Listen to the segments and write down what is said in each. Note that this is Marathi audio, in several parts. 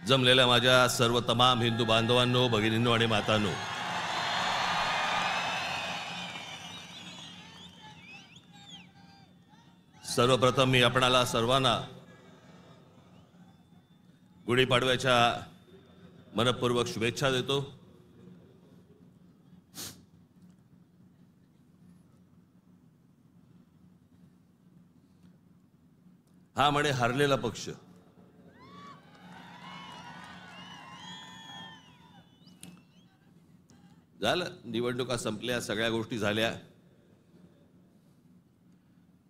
जमलेल्या माझ्या सर्व तमाम हिंदू बांधवांनो, भगिनींनो आणि मातांनो, सर्वप्रथम मी आपणाला सर्वांना गुढीपाडव्याच्या मनपूर्वक शुभेच्छा देतो। हा म्हणे हरलेला पक्ष, झालं, निवडणुका संपल्या, सगळ्या गोष्टी झाल्या,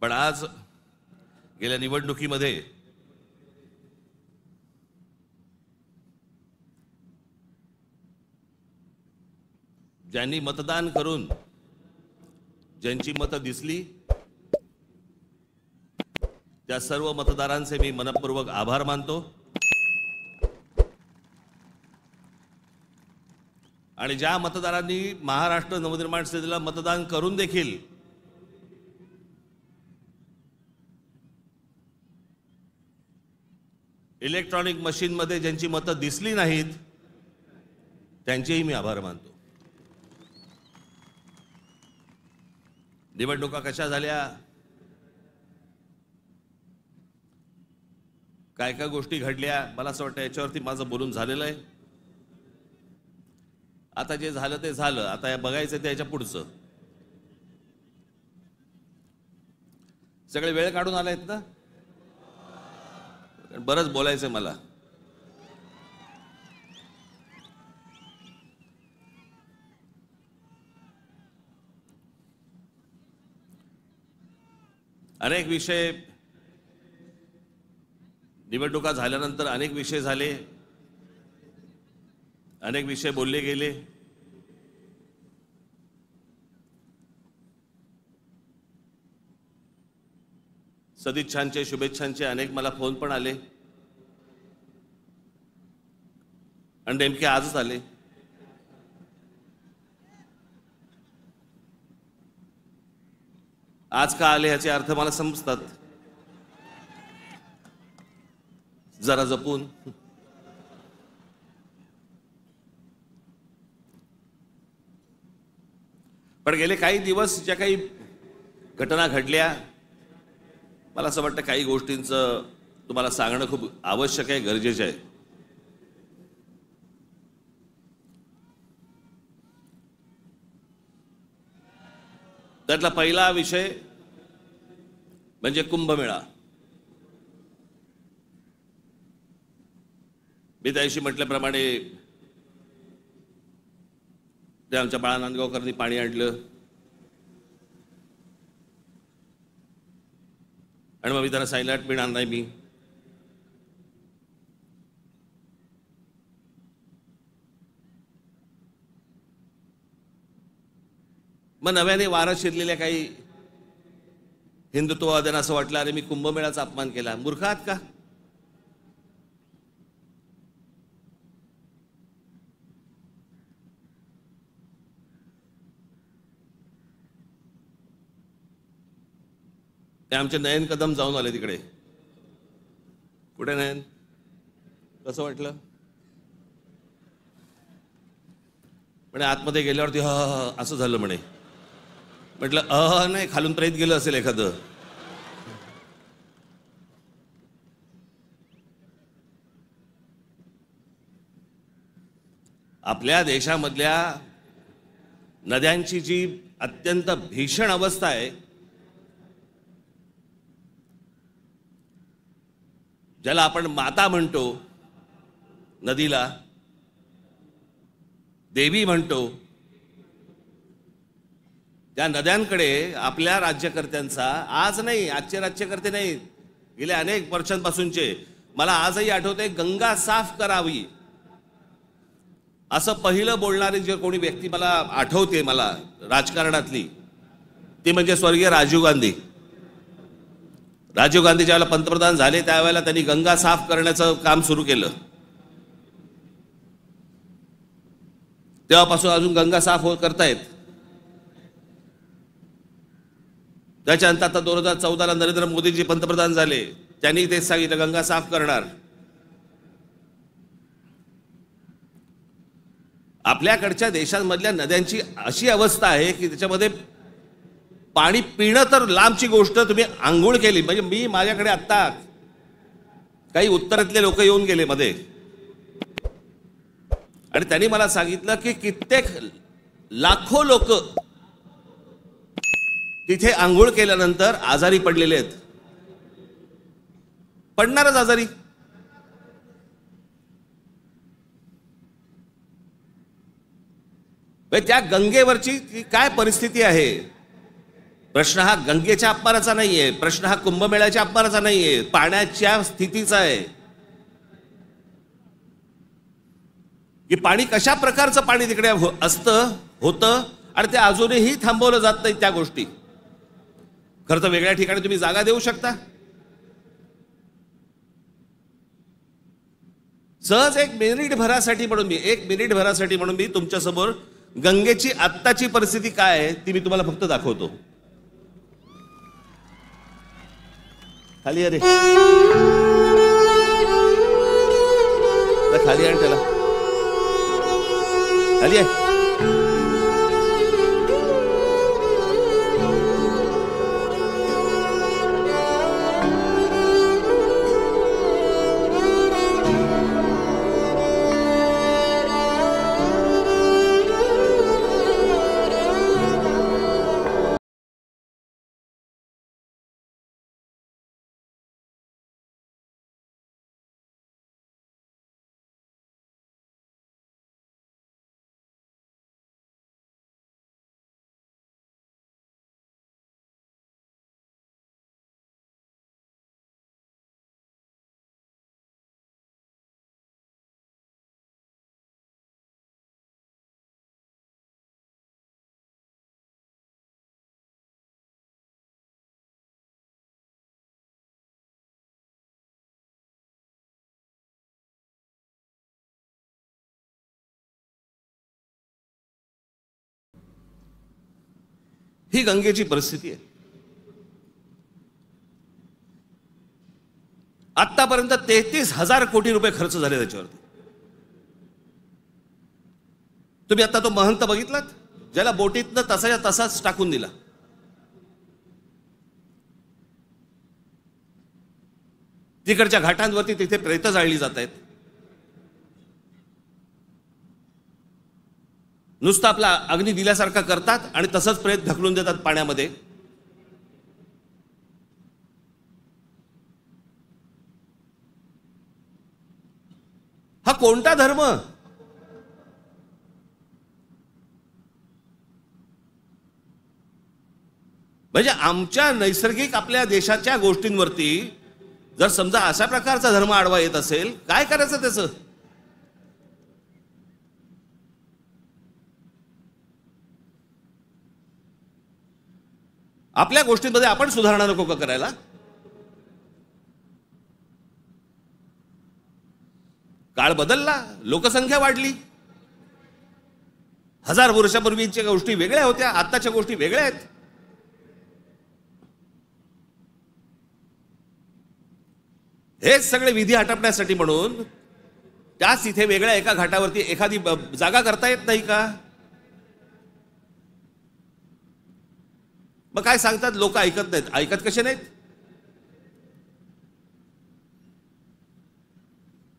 पण आज गेल्या निवडणुकीमध्ये ज्यांनी मतदान करून ज्यांची मतं दिसली त्या सर्व मतदारांचे मी मनपूर्वक आभार मानतो। आणि ज्या मतदारांनी महाराष्ट्र नवनिर्माण सेनेला मतदान करून देखील इलेक्ट्रॉनिक मशीन मध्ये ज्यांची मतं दिसली नाहीत त्यांचेही मी आभार मानतो। निवडणुका कशा झाल्या, काय काय गोष्टी घडल्या, मला असं वाटतं याच्यावरती माझं बोलून झालेलं आहे। आता जे झालं ते झालं, आता हे बघायचं ते याच्या पुढचं। सगळे वेळ काढून आलायत ना, बरंच बोलायचं मला। अनेक विषय, निवडणुका झाल्यानंतर अनेक विषय झाले, अनेक विषय बोलले गेले। सदिच्छांचे, शुभेच्छांचे अनेक मला फोन पण आले आणि नेमके आजच आले। आज का आले याचे अर्थ मला समजतात, जरा जपून। पण गेले काही दिवस ज्या काही घटना घडल्या, मला असं वाटतं काही गोष्टींचं तुम्हाला सांगणं खूप आवश्यक आहे, गरजेचं आहे। त्यातला पहिला विषय म्हणजे कुंभमेळा। मी त्याशी म्हटल्याप्रमाणे ते आमच्या बाळा नांदगावकरांनी पाणी आणलं आणि मग मी त्यांना सांगितलं पिणार नाही मी। मग नव्याने वारं शिरलेल्या काही हिंदुत्ववाद्यांना असं वाटलं अरे मी कुंभमेळ्याचा अपमान केला। मूर्ख आहात का? ते आमचे नयन कदम जाऊन आले तिकडे। कुठे नयन? कसं वाटलं? म्हणे आतमध्ये गेल्यावरती असं झालं म्हणे। म्हटलं नाही, खालून प्रेत गेलं असेल एखादं। आपल्या देशामधल्या नद्यांची जी अत्यंत भीषण अवस्था आहे, ज्याला आपण माता म्हणतो, नदीला देवी म्हणतो, त्या नद्यांकडे आपल्या राज्यकर्त्यांचा, आज नाही, आजचे राज्यकर्ते नाही, गेल्या अनेक वर्षांपासूनचे, मला आजही आठवते, गंगा साफ करावी असं पहिलं बोलणारी जे कोणी व्यक्ती मला आठवते मला राजकारणातली, ती म्हणजे स्वर्गीय राजीव गांधी। राजीव गांधी ज्यावेळेला पंतप्रधान झाले त्यावेळेला त्यांनी गंगा साफ करण्याचं काम सुरू केलं। तेव्हापासून अजून गंगा साफ करतायत। त्याच्यानंतर आता 2014ला नरेंद्र मोदीजी पंतप्रधान झाले, त्यांनी तेच सांगितलं गंगा साफ करणार। आपल्याकडच्या देशांमधल्या नद्यांची अशी अवस्था आहे की त्याच्यामध्ये पाणी पिणं तर लांबची गोष्ट, तुम्ही आंघोळ केली म्हणजे माझ्याकडे आत्ता काही उत्तरातले लोक येऊन गेले मध्ये आणि त्यांनी मला सांगितलं की कित्येक लाखो लोक तिथे आंघोळ केल्यानंतर आजारी पडलेले आहेत. पडणारच आजारी. त्या गंगेवरची काय परिस्थिती आहे. प्रश्न हा गंगेच्या अपमानाचा नाहीये, प्रश्न हा कुंभमेळ्याच्या अपमानाचा नाहीये, पाण्याच्या स्थितीचा आहे की पाणी कशा प्रकारचं पाणी तिकडे असतं होतं आणि ते अजूनही थांबवलं जात नाही त्या गोष्टी. खरं तर वेगळ्या ठिकाणी तुम्ही जागा देऊ शकता. सहज एक मिनिट भरासाठी म्हणून मी तुमच्या समोर गंगेची आत्ताची परिस्थिती काय आहे ती मी तुम्हाला फक्त दाखवतो. खाली अरे खाली आण त्याला, खाली आहे. ही गंगेची परिस्थिती आहे. आतापर्यंत 33,000 कोटी रुपये खर्च झाले त्याच्यावरती. तुम्ही आता तो महंत बघितलात ज्याला बोटीतनं तसाच्या तसाच टाकून दिला. तिकडच्या घाटांवरती तिथे प्रेत जाळली जात आहेत. नुसतं आपला अग्नी दिल्यासारखा करतात आणि तसंच प्रेत ढकलून देतात पाण्यामध्ये. हा कोणता धर्म. म्हणजे आमच्या नैसर्गिक आपल्या देशाच्या गोष्टींवरती जर समजा अशा प्रकारचा धर्म आडवा येत असेल, काय करायचं त्याचं. आपल्या गोष्टींमध्ये आपण सुधारणा नको का करायला. काळ बदलला, लोकसंख्या वाढली. 1000 वर्षापूर्वीच्या गोष्टी वेगळ्या होत्या, आताच्या गोष्टी वेगळ्या आहेत. हेच सगळे विधी आटपण्यासाठी म्हणून त्याच इथे वेगळ्या एका घाटावरती एखादी जागा करता येत नाही का. मग काय सांगतात लोक ऐकत नाहीत. ऐकत कसे नाहीत.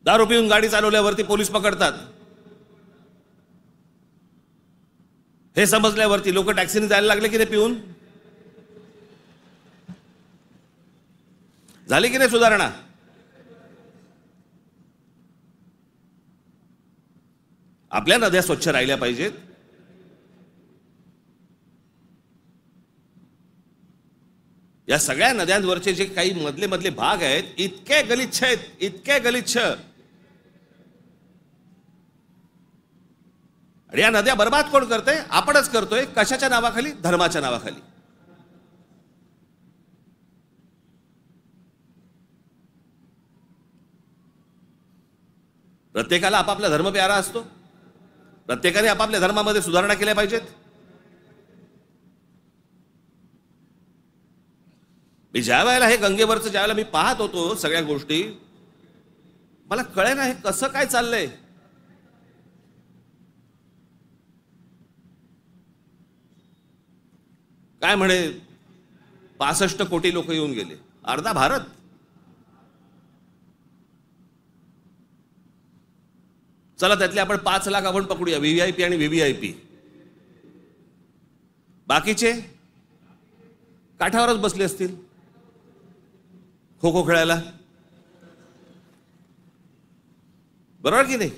दारू पिऊन गाडी चालवल्यावरती पोलीस पकडतात. हे समजल्यावरती लोक टॅक्सीने जायला लागले की नाही पिऊन. झाली की नाही सुधारणा. आपल्या नद्या स्वच्छ राहिल्या पाहिजेत. या सगळ्या नद्यांवरचे जे काही मधले मधले भाग आहेत इतके गलिच्छ आहेत, इतके गलिच्छ. आणि या नद्या बर्बाद कोण करतोय. आपणच करतोय. कशाच्या नावाखाली. धर्माच्या नावाखाली. प्रत्येकाला आपापला धर्म प्यारा असतो. प्रत्येकाने आपापल्या धर्मामध्ये सुधारणा केल्या पाहिजेत. मी ज्या वेळेला हे गंगेवरचं ज्यावेळेला मी पाहत होतो सगळ्या गोष्टी, मला कळेना हे कसं काय चाललंय. काय म्हणे 65 कोटी लोक येऊन गेले, अर्धा भारत. चला त्यातले आपण 5 लाख आपण पकडूया, व्हीव्हीआयपी आणि व्हीव्हीआयपी. बाकीचे काठावरच बसले असतील खो खो खेळायला, बरोबर की नाही?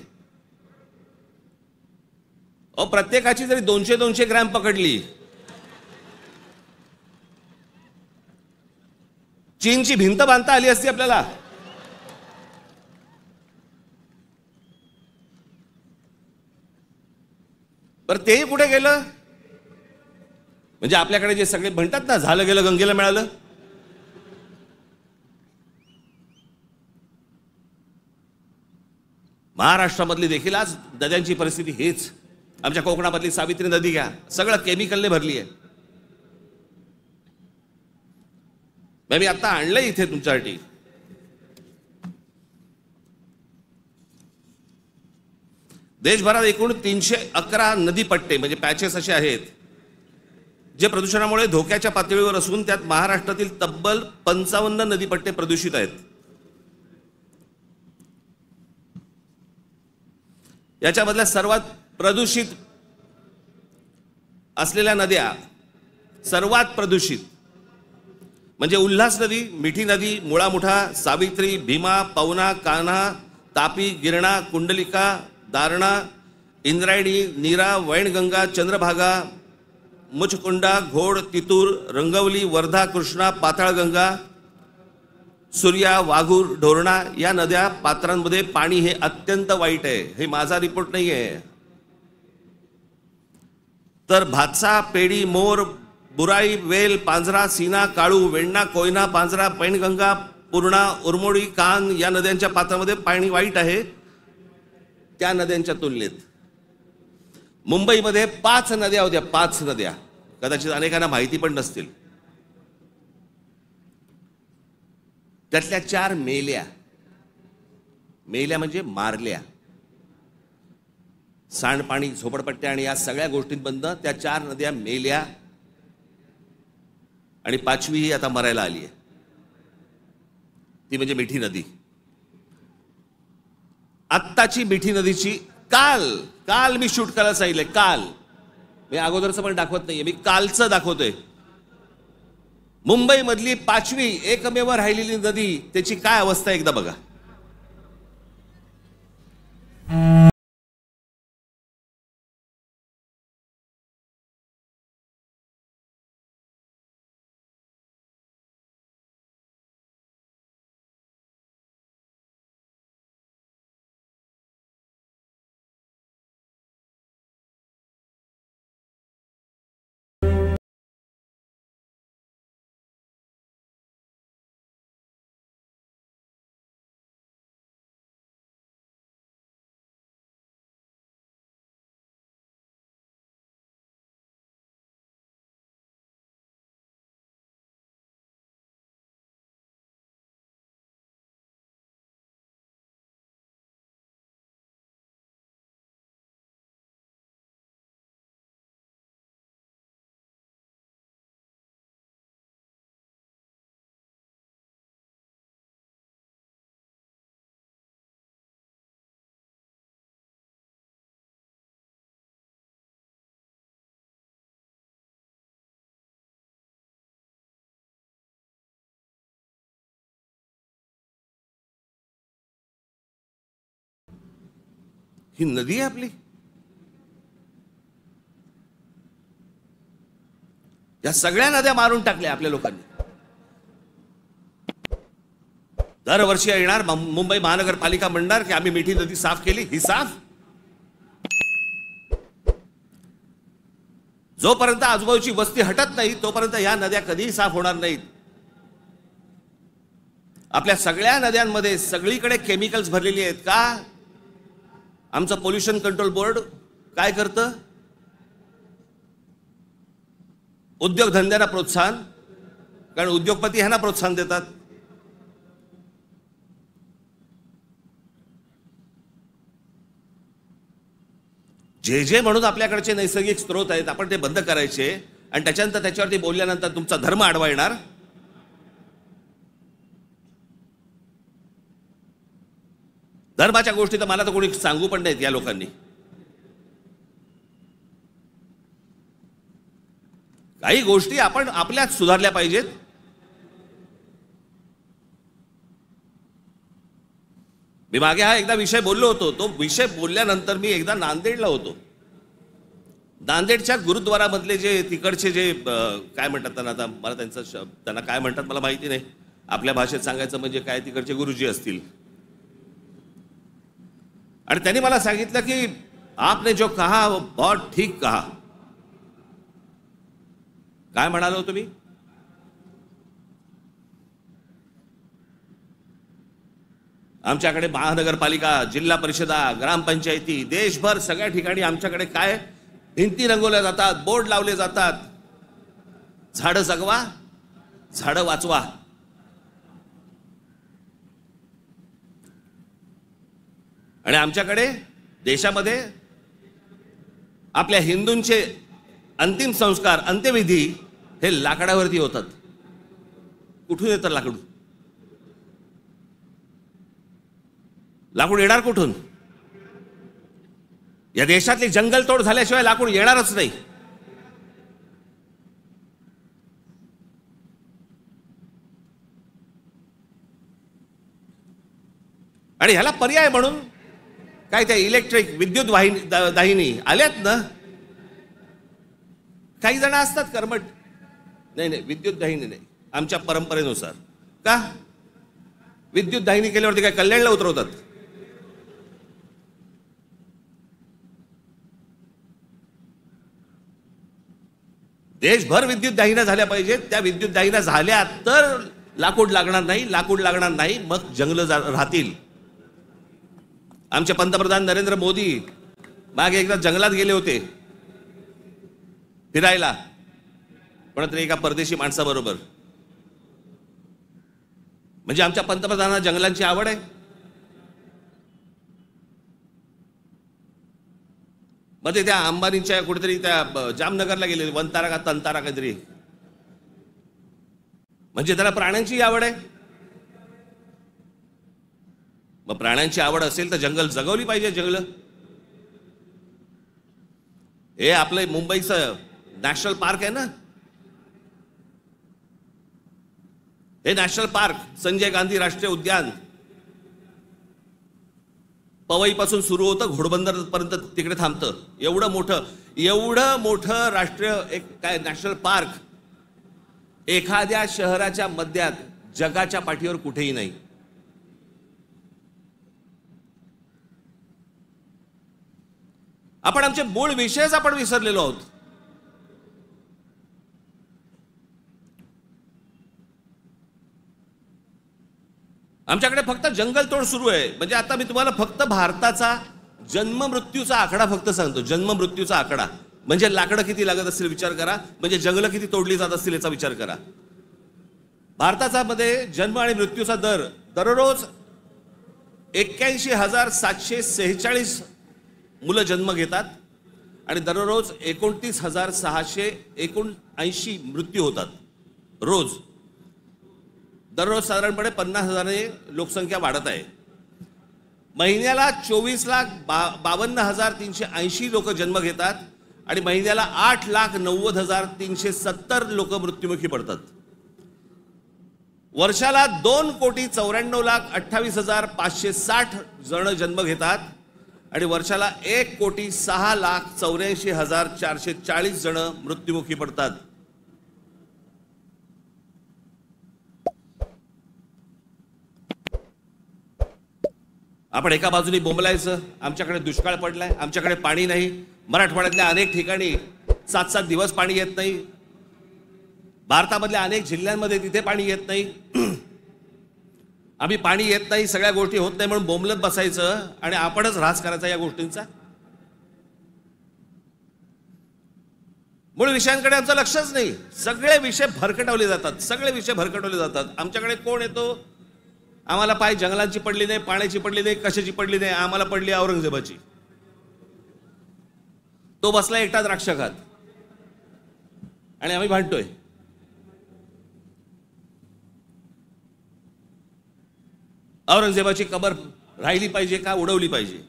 प्रत्येकाची जरी 200-200 ग्रॅम पकडली, चीनची भिंत बांधता आली असती आपल्याला. बरं तेही कुठे गेलं? म्हणजे आपल्याकडे जे सगळे म्हणतात ना, झालं गेलं गंगेला मिळालं. महाराष्ट्रामधली देखील आज नद्यांची परिस्थिती हेच. आमच्या कोकणामधली सावित्री नदी घ्या, सगळं केमिकलने भरली आहे. मी आता आणलंय इथे तुमच्यासाठी. देशभरात एकूण 311 नदीपट्टे म्हणजे पॅचेस असे आहेत जे प्रदूषणामुळे धोक्याच्या पातळीवर असून त्यात महाराष्ट्रातील तब्बल 55 नदीपट्टे प्रदूषित आहेत. याच्यामधल्या सर्वात प्रदूषित असलेल्या नद्या, सर्वात प्रदूषित म्हणजे उल्हास नदी, मिठी नदी, मुळा मुठा, सावित्री, भीमा, पवना, कान्हा, तापी, गिरणा, कुंडलिका, दारणा, इंद्रायणी, नीरा, वैनगंगा, चंद्रभागा, मुचकुंडा, घोड, तितूर, रंगवली, वर्धा, कृष्णा, पाताळगंगा, सूर्या, वाघूर, ढोरणा या नद्या पात्रांमध्ये पाणी हे अत्यंत वाईट आहे. हे माझा रिपोर्ट नाही आहे. तर भातसा, पेडी, मोर, बुराई, वेल, पांझरा, सीना, काळू, वेण्णा, कोयना, पांझरा, पैनगंगा, पूर्णा, उरमोडी, कान या नद्यांच्या पात्रामध्ये पाणी वाईट आहे. त्या नद्यांच्या तुलनेत मुंबईमध्ये 5 नद्या होत्या, 5 नद्या, कदाचित अनेकांना माहिती पण नसतील. त्यातल्या 4 मेल्या. मेल्या म्हणजे मारल्या. सांडपाणी, झोपडपट्ट्या आणि या सगळ्या गोष्टींबद्दल त्या 4 नद्या मेल्या आणि 5वी ही आता मरायला आली आहे. ती म्हणजे मिठी नदी. आत्ताची मिठी नदीची काल मी शूट करायला सांगितलंय. काल मी अगोदरचं पण दाखवत नाहीये, मी कालचं दाखवतोय. मुंबई मधली 5वी एकमेव राहिलेली नदी, त्याची काय अवस्था एकदा बघा. ही नदी आहे आपली. या सगळ्या नद्या मारून टाकल्या आपल्या लोकांनी. दरवर्षी येणार मुंबई महानगरपालिका म्हणणार की आम्ही मिठी नदी साफ केली. ही साफ जोपर्यंत आजूबाजूची वस्ती हटत नाही तोपर्यंत या नद्या कधीही साफ होणार नाहीत. आपल्या सगळ्या नद्यांमध्ये सगळीकडे केमिकल्स भरलेली आहेत. का? आमचं पोल्युशन कंट्रोल बोर्ड काय करतं? उद्योगधंद्यांना प्रोत्साहन, कारण उद्योगपती ह्यांना प्रोत्साहन देतात. जे जे म्हणून आपल्याकडचे नैसर्गिक स्रोत आहेत आपण ते बंद करायचे आणि त्याच्यानंतर त्याच्यावरती बोलल्यानंतर तुमचा धर्म आडवा येणार. धर्माच्या गोष्टी तर मला तर कोणी सांगू पण नाहीत या लोकांनी. काही गोष्टी आपण आपल्यात सुधारल्या पाहिजेत. मी मागे हा एकदा विषय बोललो होतो. तो विषय बोलल्यानंतर मी एकदा नांदेडला होतो. नांदेडच्या गुरुद्वारामधले जे तिकडचे जे काय म्हणतात त्यांना, आता मला त्यांना काय म्हणतात मला माहिती नाही, आपल्या भाषेत सांगायचं म्हणजे काय, तिकडचे गुरुजी असतील. आणि त्यांनी मला सांगितलं की आपने जो कहा वो बहुत ठीक कहा. काय म्हणालो तुम्ही? आमच्याकडे महानगरपालिका, जिल्हा परिषदा, ग्रामपंचायती, देशभर सगळ्या ठिकाणी आमच्याकडे काय भिंती रंगवल्या जातात, बोर्ड लावले जातात, झाडं जगवा, झाडं वाचवा. आणि आमच्याकडे देशामध्ये आपल्या हिंदूंचे अंतिम संस्कार, अंत्यविधी हे लाकडावरती होतात. कुठून येतं लाकूड? लाकूड येणार कुठून? या देशातली जंगलतोड झाल्याशिवाय लाकूड येणारच नाही. आणि ह्याला पर्याय म्हणून काय त्या इलेक्ट्रिक विद्युत दाहिनी आल्यात ना. काही जण असतात कर्मठ, नाही नाही विद्युत दाहिनी नाही, आमच्या परंपरेनुसार. का विद्युत दाहिनी केल्यावरती काय कल्याणला उतरवतात? देशभर विद्युत दाहिन्या झाल्या पाहिजेत. त्या विद्युत दाहिन्या झाल्या तर लाकूड लागणार नाही, लाकूड लागणार नाही मग जंगल राहतील. आमचे पंतप्रधान नरेंद्र मोदी मागे एकदा जंगलात गेले होते फिरायला, कोणतरी एका परदेशी माणसाबरोबर. म्हणजे आमच्या पंतप्रधानांना जंगलांची आवड आहे. मग ते त्या अंबानीच्या कुठेतरी त्या जामनगरला गेले, वनतारा का तंतारा काहीतरी. म्हणजे त्याला प्राण्यांची आवड आहे. मग प्राण्यांची आवड असेल तर जंगल जगवली पाहिजे. जंगल हे आपलं मुंबईचं नॅशनल पार्क आहे ना, हे नॅशनल पार्क संजय गांधी राष्ट्रीय उद्यान पवईपासून सुरू होतं, घोडबंदर पर्यंत तिकडे थांबतं. एवढं मोठं राष्ट्रीय एक काय नॅशनल पार्क एखाद्या शहराच्या मध्यात जगाच्या पाठीवर कुठेही नाही. आपण आमचे मूळ विषयच आपण विसरलेलो आहोत. आमच्याकडे फक्त जंगलतोड सुरू आहे. म्हणजे आता मी तुम्हाला फक्त भारताचा जन्म मृत्यूचा आकडा फक्त सांगतो. जन्म मृत्यूचा आकडा म्हणजे लाकडं किती लागत असतील विचार करा, म्हणजे जंगलं किती तोडली जात असतील याचा विचार करा. भारताचा मध्ये जन्म आणि मृत्यूचा दर दररोज 81,746 मुलं जन्म घेतात आणि दररोज 29,679 मृत्यू होतात रोज. दररोज साधारणपणे 50,000 लोकसंख्या वाढत आहे. महिन्याला 24,52,380 लोक जन्म घेतात आणि महिन्याला 8,90,370 लोक मृत्युमुखी पडतात. वर्षाला 2,94,28,560 जण जन्म घेतात आणि वर्षाला 1,06,84,440 जण मृत्युमुखी पडतात. आपण एका बाजूने बोंबलायचं, आमच्याकडे दुष्काळ पडलाय, आमच्याकडे पाणी नाही. मराठवाड्यातल्या अनेक ठिकाणी 7-7 दिवस पाणी येत नाही. भारतामधल्या अनेक जिल्ह्यांमध्ये तिथे पाणी येत नाही. आम्ही पाणी येत नाही, सगळ्या गोष्टी होत नाही म्हणून बोंबलत बसायचं आणि आपणच ऱ्हास करायचा या गोष्टींचा. मूळ विषयांकडे आमचं लक्षच नाही. सगळे विषय भरकटवले जातात, सगळे विषय भरकटवले जातात. आमच्याकडे कोण येतो, आम्हाला पाय जंगलांची पडली नाही, पाण्याची पडली नाही, कशाची पडली नाही, आम्हाला पडली औरंगजेबाची. तो बसला एकटा द्राक्ष खात. आणि आम्ही भांडतोय. औरंगजेबाची कबर राहिली पाहिजे का उडवली पाहिजे?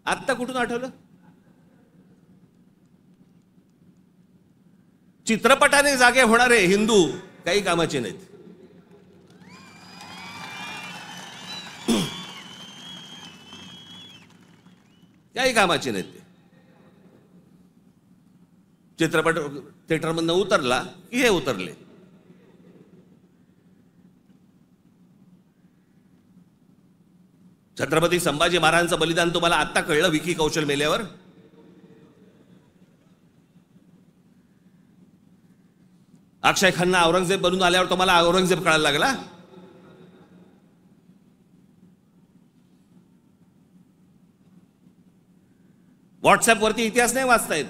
आत्ता कुठून आठवलं? चित्रपटाने जागे होणारे हिंदू काही कामाचे नाहीत. काही कामाचे नाहीत ते. चित्रपट थिएटरमधनं उतरला की हे उतरले. छत्रपती संभाजी महाराजांचं बलिदान तुम्हाला आत्ता कळलं विकी कौशल मेल्यावर? अक्षय खन्ना औरंगजेब बनून आल्यावर तुम्हाला औरंगजेब कळायला लागला? व्हॉट्सअप वरती इतिहास नाही वाचतायत.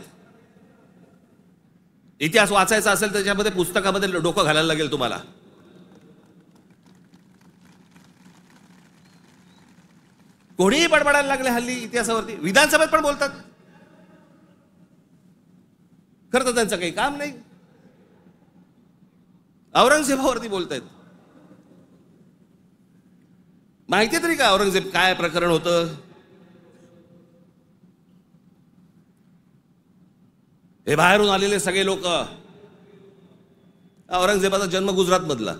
इतिहास वाचायचा असेल त्याच्यामध्ये पुस्तकामध्ये डोकं घालायला लागेल तुम्हाला. कोणीही बडबडायला लागले हल्ली इतिहासावरती. विधानसभेत पण बोलतात. खरं तर त्यांचं काही काम नाही. औरंगजेबावरती बोलतायत. माहिती तरी का औरंगजेब काय प्रकरण होतं? हे बाहेरून आलेले सगळे लोक. औरंगजेबाचा जन्म गुजरात मधला,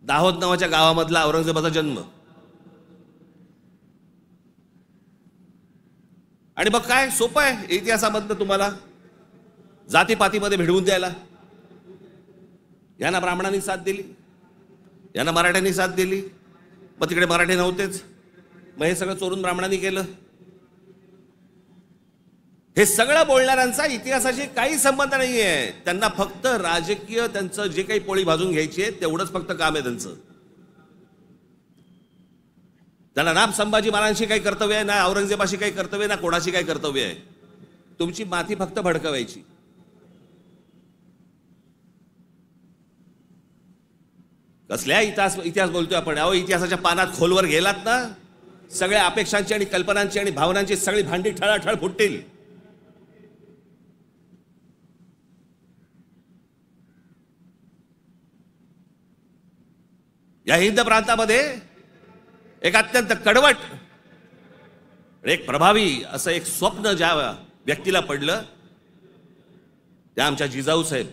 दाहोद नावाच्या गावामधला औरंगजेबाचा जन्म. आणि मग काय सोपं आहे इतिहासामधनं तुम्हाला जातीपातीमध्ये भिडवून द्यायला. यांना ब्राह्मणांनी साथ दिली, यांना मराठ्यांनी साथ दिली, मग तिकडे मराठी नव्हतेच, मग हे सगळं चोरून ब्राह्मणांनी केलं. हे सगळं बोलणाऱ्यांचा इतिहासाशी काही संबंध नाहीये. त्यांना फक्त राजकीय त्यांचं जे काही पोळी भाजून घ्यायची आहे तेवढंच फक्त काम आहे त्यांचं. त्यांना ना संभाजी महाराजांशी काही कर्तव्य आहे, ना औरंगजेबाशी काही कर्तव्य आहे, ना कोणाशी काही कर्तव्य आहे. तुमची माथी फक्त भडकवायची. कसल्या इतिहास बोलतोय आपण? अहो, इतिहासाच्या पानात खोलवर गेलात ना, सगळ्या अपेक्षांची आणि कल्पनांची आणि भावनांची सगळी भांडी ठळाठळ फुटतील. या हिंद प्रांतामध्ये एक अत्यंत कडवट, एक प्रभावी असं एक स्वप्न ज्या व्यक्तीला पडलं त्या आमच्या जिजाऊ साहेब.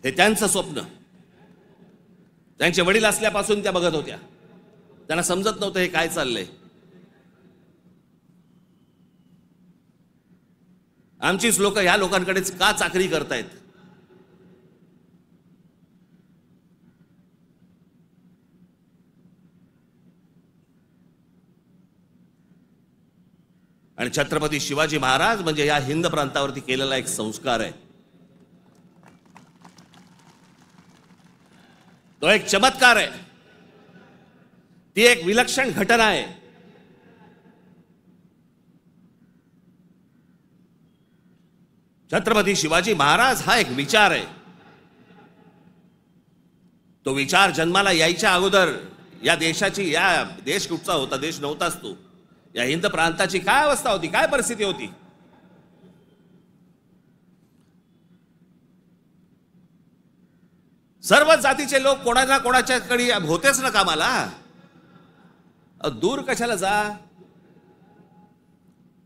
हे त्यांचं स्वप्न. त्यांचे वडील असल्यापासून त्या बघत होत्या. त्यांना समजत नव्हतं हे काय चाललंय. आमचीच लोक ह्या लोकांकडेच का चाकरी करतायत? आणि छत्रपती शिवाजी महाराज म्हणजे या हिंद प्रांतावरती केलेला एक संस्कार आहे. तो एक चमत्कार आहे. ती एक विलक्षण घटना आहे. छत्रपती शिवाजी महाराज हा एक विचार आहे. तो विचार जन्माला यायच्या अगोदर या देशाची, या देश कुठचा होता? देश नव्हताच तो. या हिंद प्रांताची काय अवस्था होती, काय परिस्थिती होती? सर्व जातीचे लोक कोणाला कोणाच्याकडे होतेच ना कामाला. दूर कशाला जा.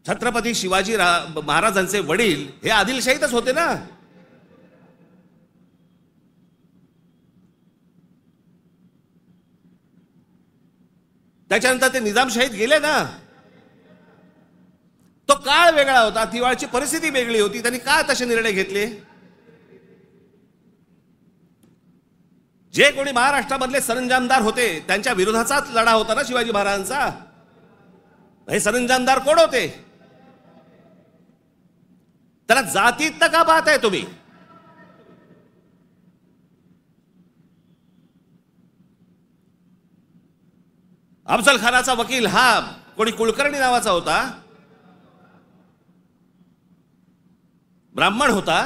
छत्रपती शिवाजी महाराजांचे वडील हे आदिलशाहीतच होते ना. त्याच्यानंतर ते निजामशाहीत गेले ना. तो काळ वेगळा होता, तिवाळची परिस्थिती वेगळी होती. त्यांनी का तसे निर्णय घेतले? जे कोणी महाराष्ट्रामधले सरंजामदार होते त्यांच्या विरोधाचाच लढा होता ना शिवाजी महाराजांचा. हे सरंजामदार कोण होते? त्याला जातीत का पाहताय तुम्ही? अफजल खानाचा वकील हा कोणी कुलकर्णी नावाचा होता, ब्राह्मण होता.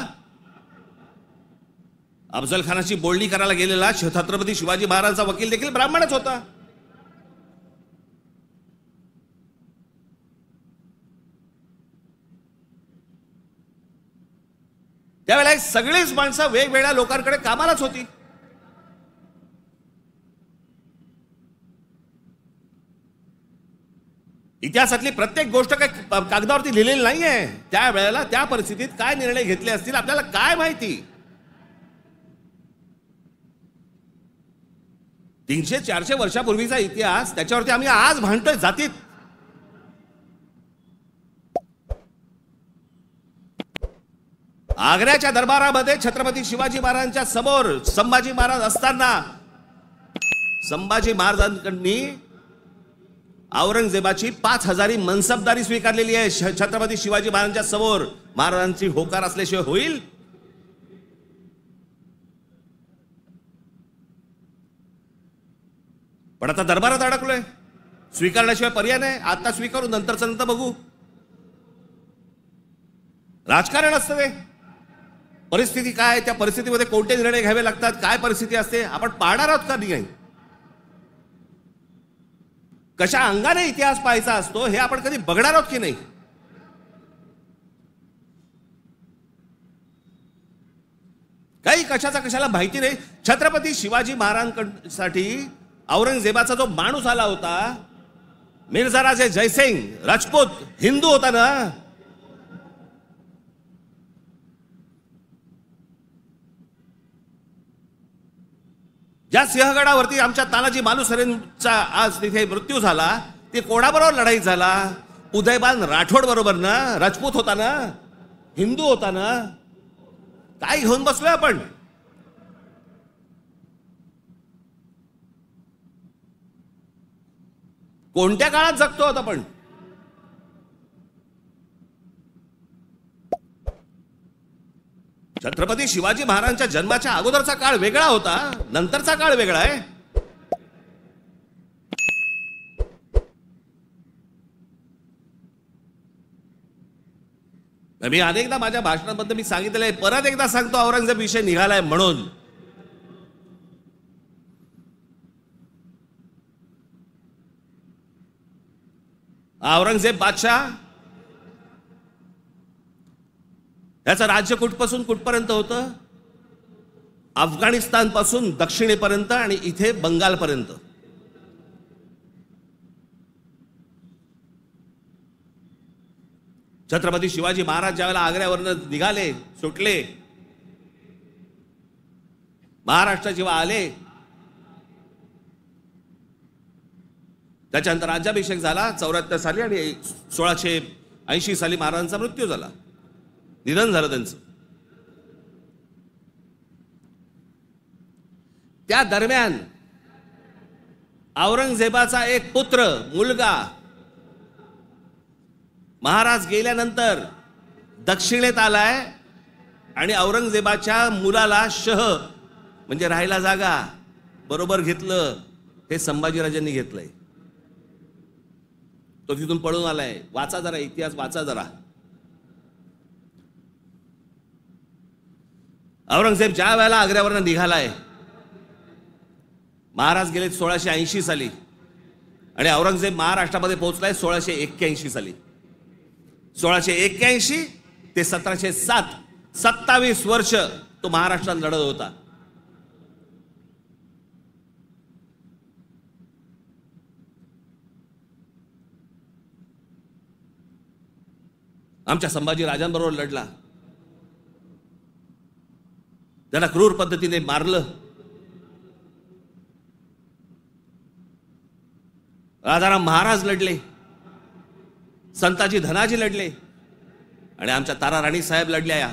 अफजल खानाची बोलणी करायला गेलेला छत्रपती शिवाजी महाराजांचा वकील देखील ब्राह्मणच होता. त्यावेळेला सगळीच माणसं वेगवेगळ्या लोकांकडे कामालाच होती. इतिहासातली प्रत्येक गोष्ट काही कागदावरती लिहिलेली नाहीये. त्यावेळेला त्या परिस्थितीत काय निर्णय घेतले असतील आपल्याला काय माहिती. 300-400 वर्षापूर्वीचा इतिहास, त्याच्यावरती आम्ही आज भांडतोय जातीत. आग्र्याच्या दरबारामध्ये छत्रपती शिवाजी महाराजांच्या समोर संभाजी महाराज असताना संभाजी महाराजांकडनी औरंगजेबाची 5000 मनसबदारी स्वीकारलेली आहे. छत्रपती शिवाजी महाराजांच्या समोर महाराजांची होकार असल्याशिवाय होईल. पण आता दरबारात अडकलोय, स्वीकारल्याशिवाय पर्याय नाही. आता स्वीकारू, नंतरचं नंतर बघू. राजकारण असतं ते. परिस्थिती काय, त्या परिस्थितीमध्ये कोणते निर्णय घ्यावे लागतात, काय परिस्थिती असते आपण पाहणार आहोत का नाही. कशा अंगाने इतिहास पाहायचा असतो हे आपण कधी बघणार आहोत की नाही. काही कशाचा कशाला माहिती नाही. छत्रपती शिवाजी महाराजांसाठी औरंगजेबाचा जो माणूस आला होता, मिर्झा राजे जयसिंग राजपूत, हिंदू होता ना. ज्या सिंहगडावरती आमच्या तानाजी मालुसरेंचा आज तिथे मृत्यू झाला, ते कोणाबरोबर लढाई झाला? उदयबान राठोड बरोबर ना. राजपूत होता ना, हिंदू होता ना. काय घेऊन बसलोय आपण. कोणत्या काळात जगतो आहोत आपण. छत्रपती शिवाजी महाराजांच्या जन्माच्या अगोदरचा काळ वेगळा होता, नंतरचा काळ वेगळा आहे. मी अनेकदा माझ्या भाषणांमध्ये मी सांगितलंय, परत एकदा सांगतो, औरंगजेब विषय निघालाय म्हणून. औरंगजेब बादशाह याचं राज्य कुठपासून कुठपर्यंत होतं? अफगाणिस्तान पासून दक्षिणेपर्यंत आणि इथे बंगालपर्यंत. छत्रपती शिवाजी महाराज ज्यावेळेला आग्र्यावरनं निघाले, सुटले, महाराष्ट्र जेव्हा आले, त्याच्यानंतर राज्याभिषेक झाला 74 साली आणि 1680 साली महाराजांचा मृत्यू झाला, निधन झालं त्यांचं. त्या दरम्यान औरंगजेबाचा एक पुत्र, मुलगा, महाराज गेल्यानंतर दक्षिणेत आलाय आणि औरंगजेबाच्या मुलाला शह म्हणजे राहायला जागा बरोबर घेतलं. हे संभाजीराजांनी घेतलंय. तो तिथून पळून आलाय. वाचा जरा इतिहास, वाचा जरा. औरंगजेब ज्या वेळेला आग्र्यावरनं निघालाय, महाराज गेले 1680 साली आणि औरंगजेब महाराष्ट्रामध्ये पोहोचलाय 1681 साली. 1681 ते 1707, 27 वर्ष तो महाराष्ट्रात लढत होता. आमच्या संभाजी राजांबरोबर लढला. त्याला क्रूर पद्धतीने मारलं. राजाराम महाराज लढले, संताजी धनाजी लढले आणि आमच्या तारा राणी साहेब लढल्या.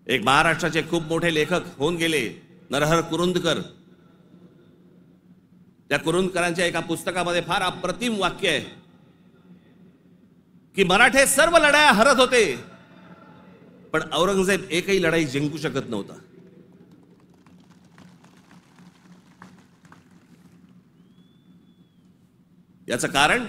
एक महाराष्ट्राचे खूप मोठे लेखक होऊन गेले, नरहर कुरुंदकर. त्या कुरुंदकरांच्या एका पुस्तकामध्ये फार अप्रतिम वाक्य आहे की मराठे सर्व लढाया हरत होते, पण औरंगजेब एकही लढाई जिंकू शकत नव्हता. याचं कारण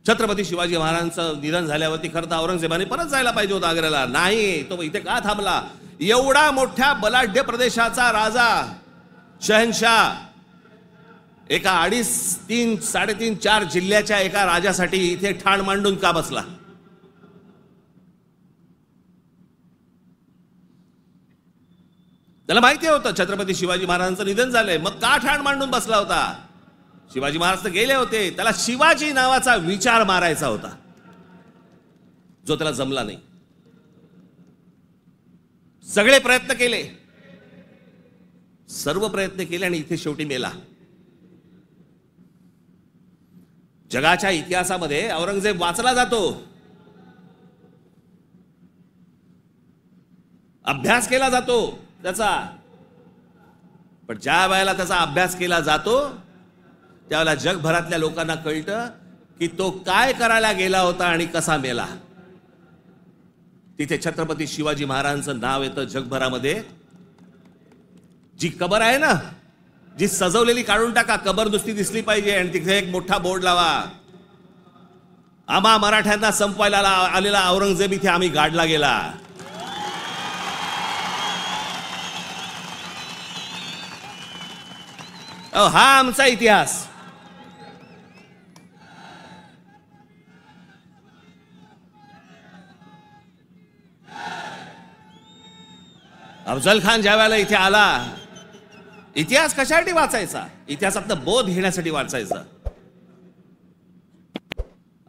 छत्रपती शिवाजी महाराजांचं निधन झाल्यावरती खरं तर औरंगजेबाने परत जायला पाहिजे होता आग्र्याला. नाही, तो इथे का थांबला? एवढा मोठ्या बलाढ्य प्रदेशाचा राजा, शहनशाह, एका 2.5, 3, 3.5, 4 जिल्ह्याच्या एका राजासाठी इथे ठाण मांडून का बसला? त्याला माहिती होतं छत्रपती शिवाजी महाराजांचं निधन झालंय, मग का ठाण मांडून बसला होता? शिवाजी महाराज तर गेले होते, त्याला शिवाजी नावाचा विचार मारायचा होता, जो त्याला जमला नाही. सगळे प्रयत्न केले, सर्व प्रयत्न केले आणि इथे शेवटी मेला. जगाच्या इतिहासामध्ये औरंगजेब वाचला जातो, अभ्यास केला जातो त्याचा, पण ज्या वेळेला त्याचा अभ्यास केला जातो त्यावेळेला जगभरातल्या लोकांना कळतं की तो काय करायला गेला होता आणि कसा मेला. तिथे छत्रपती शिवाजी महाराजांचं नाव येतं जगभरामध्ये. जी कबर आहे ना, जी सजवलेली काढून टाका, कबर नुसती दिसली पाहिजे आणि तिथे एक मोठा बोर्ड लावा, आम्हा मराठ्यांना संपवायला आलेला औरंगजेब इथे आम्ही गाडला गेला. हा आमचा इतिहास. अफजल खान ज्या वेळेला इथे आला, इतिहास कशासाठी वाचायचा? इतिहासातनं बोध घेण्यासाठी वाचायचा.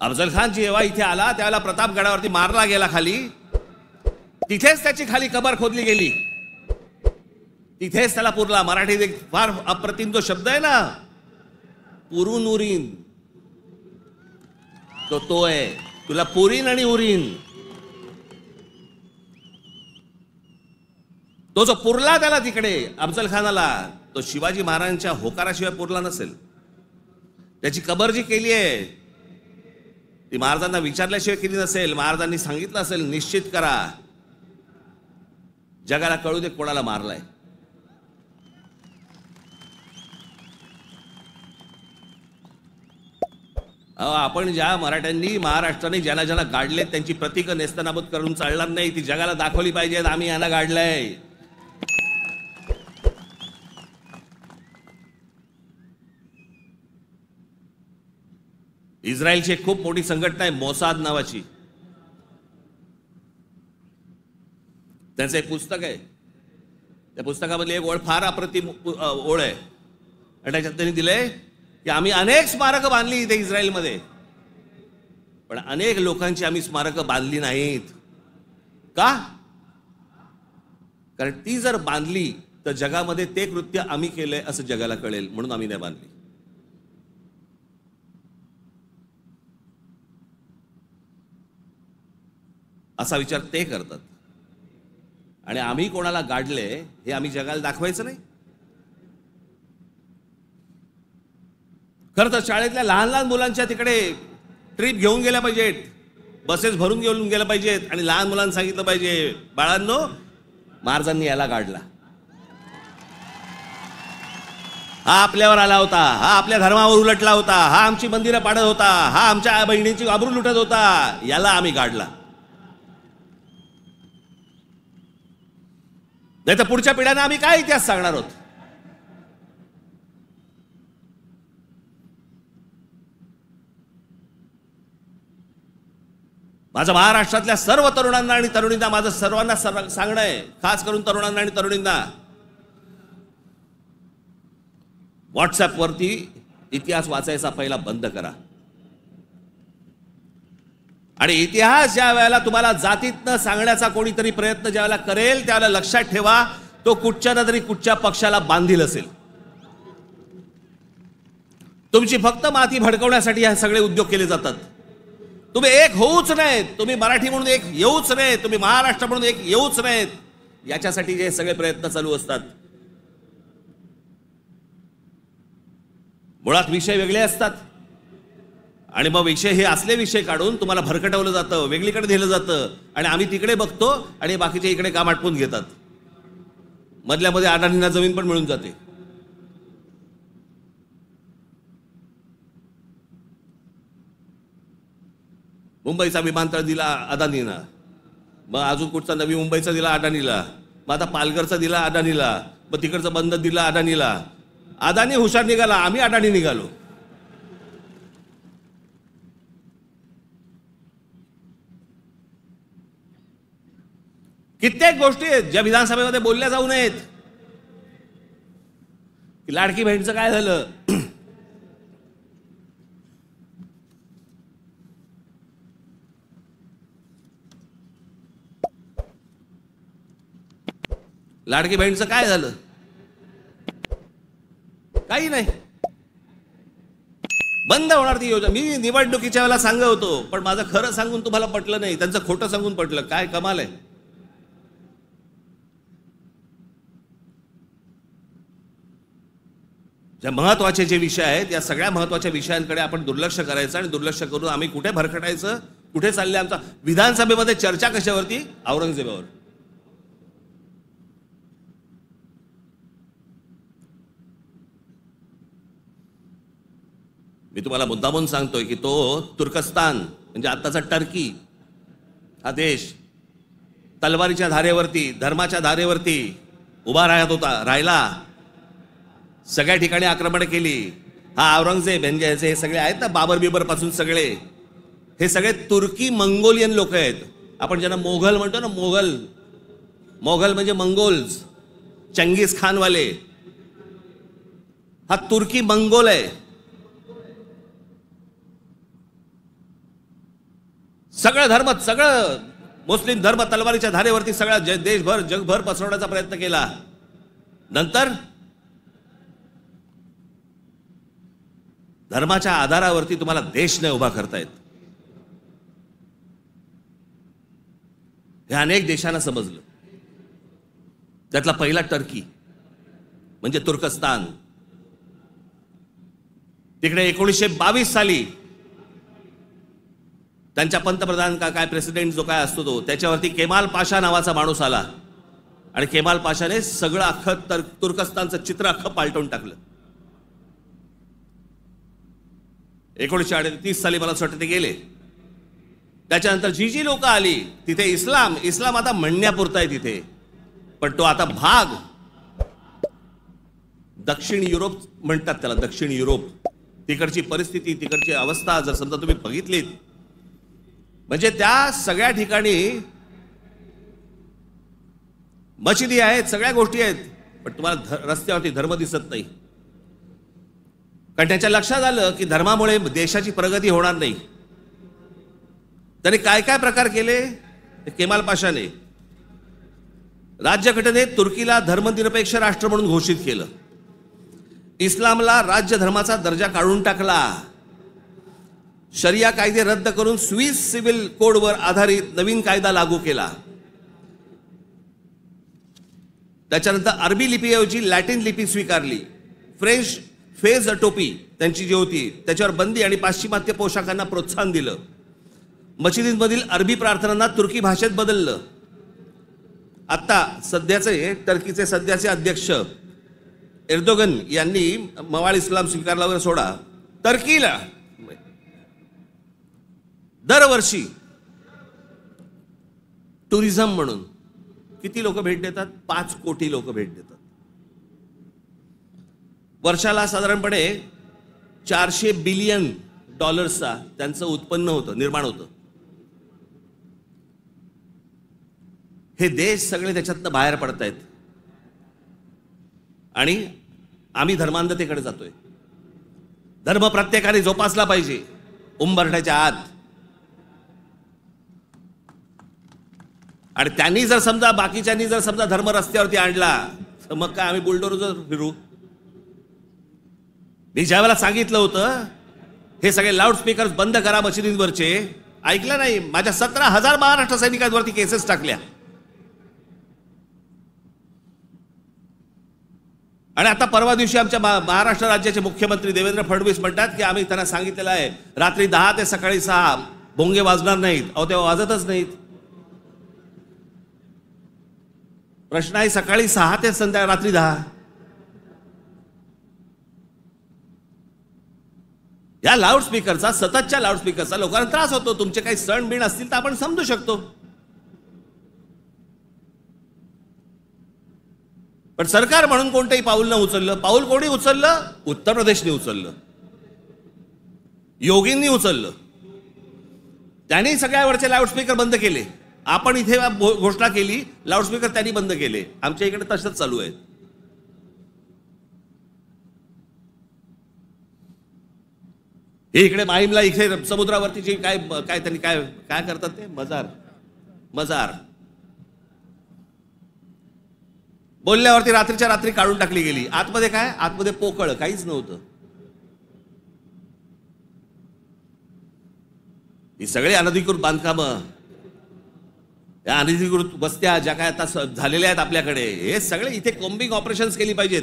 अफजल खान जेव्हा इथे आला त्यावेळेला प्रतापगडावरती मारला गेला खाली, तिथेच त्याची खाली कबर खोदली गेली, तिथेच त्याला पुरला. मराठीत एक फार अप्रतिम जो शब्द आहे ना, पुरून उरीन, तो आहे, तुला पुरीन आणि उरीन. तो जो पुरला त्याला तिकडे अफजल खानाला, तो शिवाजी महाराजांच्या होकाराशिवाय पुरला नसेल. त्याची कबर जी केली आहे ती महाराजांना विचारल्याशिवाय केली नसेल. महाराजांनी सांगितलं असेल, निश्चित करा, जगाला कळू दे कोणाला मारलाय. आपण ज्या मराठ्यांनी महाराष्ट्राने ज्यांना ज्यांना गाडले त्यांची प्रतीकं नेस्तनाबूत करून चालणार नाही, ती जगाला दाखवली पाहिजेत, आम्ही यांना गाडलंय. इस्रायलची एक खूप मोठी संघटना आहे मोसाद नावाची, त्यांचं एक पुस्तक आहे. त्या पुस्तकामधली एक ओळ फार अप्रतिम ओळ आहे आणि त्याच्यात त्यांनी दिलंय की आम्ही अनेक स्मारकं बांधली इथे इस्रायलमध्ये, पण अनेक लोकांची आम्ही स्मारकं बांधली नाहीत. का? कारण ती जर बांधली तर जगामध्ये ते कृत्य आम्ही केलंय असं जगाला कळेल, म्हणून आम्ही नाही बांधली. असा विचार ते करतात. आणि आम्ही कोणाला गाडले हे आम्ही जगाला दाखवायचं नाही. खरं तर शाळेतल्या लहान लहान मुलांच्या तिकडे ट्रिप घेऊन गेल्या पाहिजेत, बसेस भरून घेऊन गेल्या पाहिजेत आणि लहान मुलांना सांगितलं पाहिजे, बाळांनो, महाराजांनी याला गाडला, हा आपल्यावर आला होता, हा आपल्या धर्मावर उलटला होता, हा आमची मंदिरं पाडत होता, हा आमच्या बहिणींची आबरू लुटत होता, याला आम्ही गाडला. नाही तर पुढच्या पिढ्यांना आम्ही काय इतिहास सांगणार आहोत? माझं महाराष्ट्रातल्या सर्व तरुणांना आणि तरुणींना माझं सर्वांना सांगणं आहे, खास करून तरुणांना आणि तरुणींना, व्हॉट्सअपवरती इतिहास वाचायचा पहिला बंद करा. आणि इतिहास ज्या वेळेला तुम्हाला जातीतनं सांगण्याचा कोणीतरी प्रयत्न ज्या वेळेला करेल त्यावेळेला लक्षात ठेवा, तो कुठच्या ना तरी कुठच्या पक्षाला बांधील असेल. तुमची फक्त माती भडकवण्यासाठी हे सगळे उद्योग केले जातात. तुम्ही एक होऊच नाहीत, तुम्ही मराठी म्हणून एक येऊच नाहीत, तुम्ही महाराष्ट्र म्हणून एक येऊच नाहीत, याच्यासाठी जे सगळे प्रयत्न चालू असतात. मुळात विषय वेगळे असतात आणि मग विषय हे असले विषय काढून तुम्हाला भरकटवलं जातं, वेगळीकडे नेलं जातं आणि आम्ही तिकडे बघतो आणि बाकीचे इकडे काम आटपून घेतात. मधल्या मध्ये अडाणींना जमीन पण मिळून जाते. मुंबईचा विमानतळ दिला अदानीला, मग अजून कुठचा नवी मुंबईचा दिला अदानीला, मग आता पालघरचा दिला अदानीला, मग तिकडचा बंद दिला अदानीला. अदानी हुशार निघाला, आम्ही अडाणी निघालो. कित्येक गोष्टी आहेत ज्या विधानसभेमध्ये बोलल्या जाऊ नयेत. लाडकी बहीणचं काय झालं? लाडकी बहीणचं काय झालं? काही नाही. बंद होणार ती योजना. मी निवडणुकीच्या वेळेला सांगत होतो, पण माझं खरं सांगून तुम्हाला पटलं नाही, त्यांचं खोटं सांगून पटलं. काय कमाल आहे. ज्या महत्वाचे जे विषय आहेत, या सगळ्या महत्वाच्या विषयांकडे आपण दुर्लक्ष करायचं आणि दुर्लक्ष करून आम्ही कुठे भरकटायचं, कुठे चालले आमचा. विधानसभेमध्ये चर्चा कशावरती? औरंगजेबावर. मी तुम्हाला मुद्दामून सांगतोय की तो तुर्कस्तान म्हणजे आत्ताचा टर्की हा देश तलवारीच्या धारेवरती, धर्माच्या धारेवरती उभा राहिला. सगळ्या ठिकाणी आक्रमण केली. हा औरंगजेब यांचे हे सगळे आहेत ना, बाबर बिबर पासून सगळे, हे सगळे तुर्की मंगोलियन लोक आहेत. आपण ज्यांना मोघल म्हणतो ना, मोघल म्हणजे मंगोल्स, चंगीज खानवाले. हा तुर्की मंगोल आहे. सगळं धर्म, सगळं मुस्लिम धर्म तलवारीच्या धारेवरती सगळा देशभर जगभर पसरवण्याचा प्रयत्न केला. नंतर धर्माच्या आधारावरती तुम्हाला देश नाही उभा करतायत. हे अनेक देशांना समजलं. त्यातला पहिला टर्की म्हणजे तुर्कस्तान. तिकडे 1922 साली त्यांच्या पंतप्रधान का काय प्रेसिडेंट जो काय असतो तो, त्याच्यावरती केमाल पाशा नावाचा माणूस आला आणि केमाल पाशाने सगळं अख्खं तुर्कस्तानचं चित्र अख्खं पालटून टाकलं. 1938 साली मला असं वाटतं ते गेले. त्याच्यानंतर जी लोक आली तिथे इस्लाम आता म्हणण्यापुरता आहे तिथे, पण तो आता भाग दक्षिण युरोप म्हणतात त्याला, दक्षिण युरोप. तिकडची परिस्थिती, तिकडची अवस्था जर समजा तुम्ही बघितलीत, म्हणजे त्या सगळ्या ठिकाणी मशिदी आहेत, सगळ्या गोष्टी आहेत, पण तुम्हाला रस्त्यावरती धर्म दिसत नाही. कारण त्याच्या लक्षात आलं की धर्मामुळे देशाची प्रगती होणार नाही. त्याने काय काय प्रकार केले? केमाल पाशाने राज्यघटनेत तुर्कीला धर्मनिरपेक्ष राष्ट्र म्हणून घोषित केलं. इस्लामला राज्य धर्माचा दर्जा काढून टाकला. शरिया कायदे रद्द करून स्विस सिव्हिल कोडवर आधारित नवीन कायदा लागू केला. त्याच्यानंतर अरबी लिपीऐवजी लॅटिन लिपी स्वीकारली. फ्रेंच फेज टोपी त्यांची जी होती त्याच्यावर बंदी आणि पाश्चिमात्य पोशाखांना प्रोत्साहन दिलं. मशिदींमधील अरबी प्रार्थनांना तुर्की भाषेत बदललं. आता सध्याचे टर्कीचे सध्याचे अध्यक्ष एर्दोगन यांनी मवाळ इस्लाम स्वीकारला वगैरे सोडा, टर्कीला दरवर्षी टुरिझम म्हणून किती लोक भेट देतात? 5 कोटी लोक भेट देतात. वर्षाला साधारणपणे $400 बिलियन त्यांचं उत्पन्न होतं, निर्माण होतं. हे देश सगळे त्याच्यातनं बाहेर पडतायत आणि आम्ही धर्मांधतेकडे जातोय. धर्म प्रत्येकाने जोपासला पाहिजे उंबरठ्याच्या आत. आणि त्यांनी जर समजा बाकीच्यांनी जर समजा धर्म रस्त्यावरती आणला तर मग काय आम्ही बुलडोजर फिरू? मी ज्या वेळेला सांगितलं होतं हे सगळे लाऊडस्पीकर बंद करा मशिदींवरचे, ऐकलं नाही. माझ्या 17,000 महाराष्ट्र सैनिकांवरती केसेस टाकल्या. आणि आता परवा दिवशी आमच्या महाराष्ट्र राज्याचे मुख्यमंत्री देवेंद्र फडणवीस म्हणतात की आम्ही त्यांना सांगितलेलं आहे रात्री 10 ते सकाळी 6 भोंगे वाजणार नाहीत. अहो तेव्हा वाजतच नाहीत. प्रश्न आहे सकाळी 6 ते रात्री 10. या लाऊडस्पीकरचा, सततच्या लाऊडस्पीकरचा लोकांना त्रास होतो. तुमचे काही सण बिण असतील तर आपण समजू शकतो. पण सरकार म्हणून कोणतंही पाऊल न उचललं. पाऊल कोणी उचललं? उत्तर प्रदेशने उचललं, योगींनी उचललं. त्यांनी सगळ्यावरचे लाऊडस्पीकर बंद केले. आपण इथे घोषणा केली, लाऊडस्पीकर त्यांनी बंद केले. आमच्या इकडे तसंच चालू आहे. हे इकडे माहीमला इथे समुद्रावरती जे काय काय त्यांनी काय काय करतात ते मजार बोलल्यावरती रात्रीच्या रात्री काढून टाकली गेली. आतमध्ये काय? आतमध्ये पोकळ काहीच नव्हतं. ही सगळी अनधिकृत बांधकामं, या अनधिकृत वस्त्या ज्या काय आता झालेल्या आहेत आपल्याकडे, हे सगळे इथे कॉम्बिंग ऑपरेशन्स केली पाहिजेत.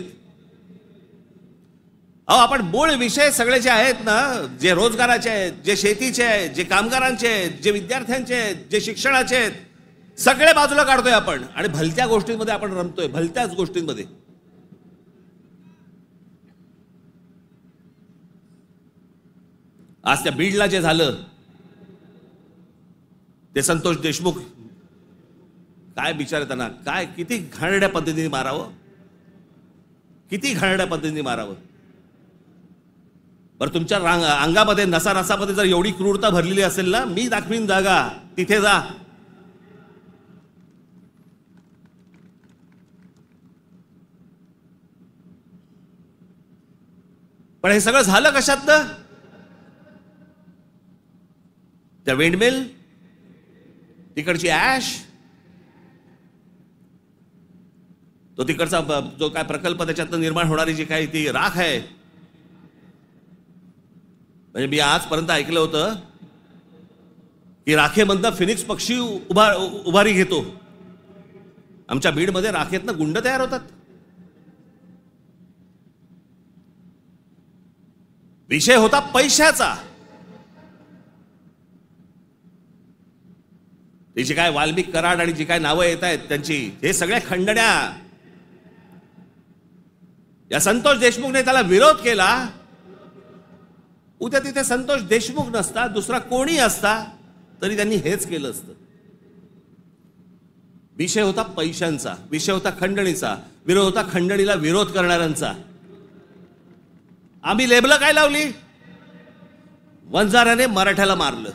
अहो, आपण मूळ विषय सगळे जे आहेत ना, जे रोजगाराचे आहेत, जे शेतीचे आहेत, जे कामगारांचे आहेत, जे विद्यार्थ्यांचे आहेत, जे शिक्षणाचे आहेत, सगळे बाजूला काढतोय आपण आणि भलत्या गोष्टींमध्ये आपण रमतोय, भलत्याच गोष्टींमध्ये. आज त्या बीडला जे झालं, ते संतोष देशमुख काय बिचारे, त्यांना काय किती घाणेरड्या पद्धतीने मारावं, किती घाणेरड्या पद्धतीने मारावं. बरं, तुमच्या अंगामध्ये नसामध्ये जर एवढी क्रूरता भरलेली असेल ना, मी दाखवीन जागा, तिथे जा. पण हे सगळं झालं कशातनं? त्या विंडमिल, तिकडची ऍश, तो तिकडचा जो काय प्रकल्प, त्याच्यातनं निर्माण होणारी जी काही ती राख आहे. म्हणजे मी आजपर्यंत ऐकलं होतं की राखेमधनं फिनिक्स पक्षी उभारी घेतो. आमच्या बीडमध्ये राखेतनं गुंड तयार होतात. विषय होता पैशाचा. ती जी काय वाल्मिक कराड आणि जी काय नावं येत आहेत त्यांची, हे सगळ्या खंडण्या. या संतोष देशमुखने त्याला विरोध केला. उद्या तिथे संतोष देशमुख नसता, दुसरा कोणी असता, तरी त्यांनी हेच केलं असतं. विषय होता पैशांचा, विषय होता खंडणीचा, विरोध होता खंडणीला विरोध करणाऱ्यांचा. आम्ही लेबल काय लावली? वंजाऱ्याने मराठ्याला मारलं.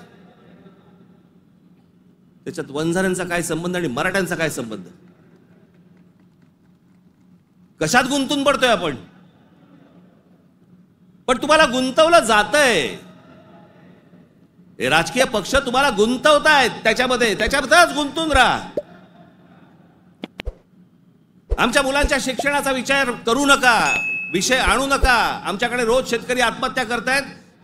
त्याच्यात वंजाऱ्यांचा काय संबंध आणि मराठ्यांचा काय संबंध? कशात गुंतून पडतोय आपण? पण तुम्हाला गुंतवलं जातंय. हे राजकीय पक्ष तुम्हाला गुंतवतायत त्याच्याबद्दलच गुंतून राहा. आमच्या मुलांच्या शिक्षणाचा विचार करू नका, विषय आणू नका. आमच्याकडे रोज शेतकरी आत्महत्या करतायत.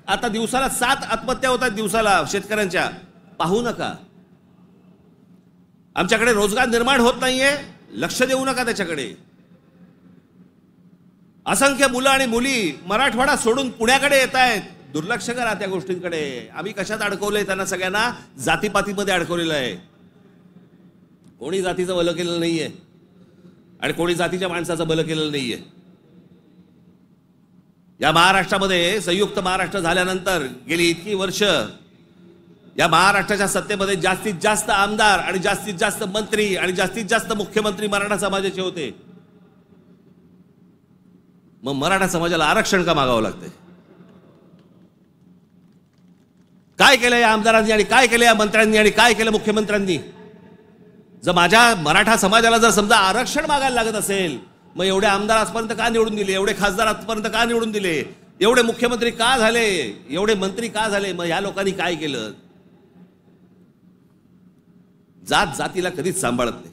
आता दिवसाला 7 आत्महत्या होत आहेत दिवसाला शेतकऱ्यांच्या. पाहू नका. आमच्याकडे रोजगार निर्माण होत नाहीये, लक्ष देऊ नका त्याच्याकडे. असंख्य मुलं आणि मुली मराठवाडा सोडून पुण्याकडे येत आहेत. दुर्लक्ष करा त्या गोष्टींकडे. आम्ही कशात अडकवलंय त्यांना? सगळ्यांना जातीपातीमध्ये अडकवलेलं आहे. कोणी जातीचं भलं केलेलं नाहीये आणि कोणी जातीच्या माणसाचं भलं केलेलं नाहीये. या महाराष्ट्रामध्ये संयुक्त महाराष्ट्र झाल्यानंतर गेली इतकी वर्ष या महाराष्ट्राच्या सत्तेमध्ये जास्तीत जास्त आमदार आणि जास्तीत जास्त मंत्री आणि जास्तीत जास्त मुख्यमंत्री मराठा समाजाचे होते. मग मराठा समाजाला आरक्षण का मागावं लागतंय? काय केलं या आमदारांनी आणि काय केलं या मंत्र्यांनी आणि काय केलं मुख्यमंत्र्यांनी? जर माझ्या मराठा समाजाला जर समजा आरक्षण मागायला लागत असेल, मग एवढे आमदार आजपर्यंत का निवडून दिले? एवढे खासदार आजपर्यंत का निवडून दिले? एवढे मुख्यमंत्री का झाले? एवढे मंत्री का झाले? मग या लोकांनी काय केलं? जात जातीला कधीच सांभाळत नाही.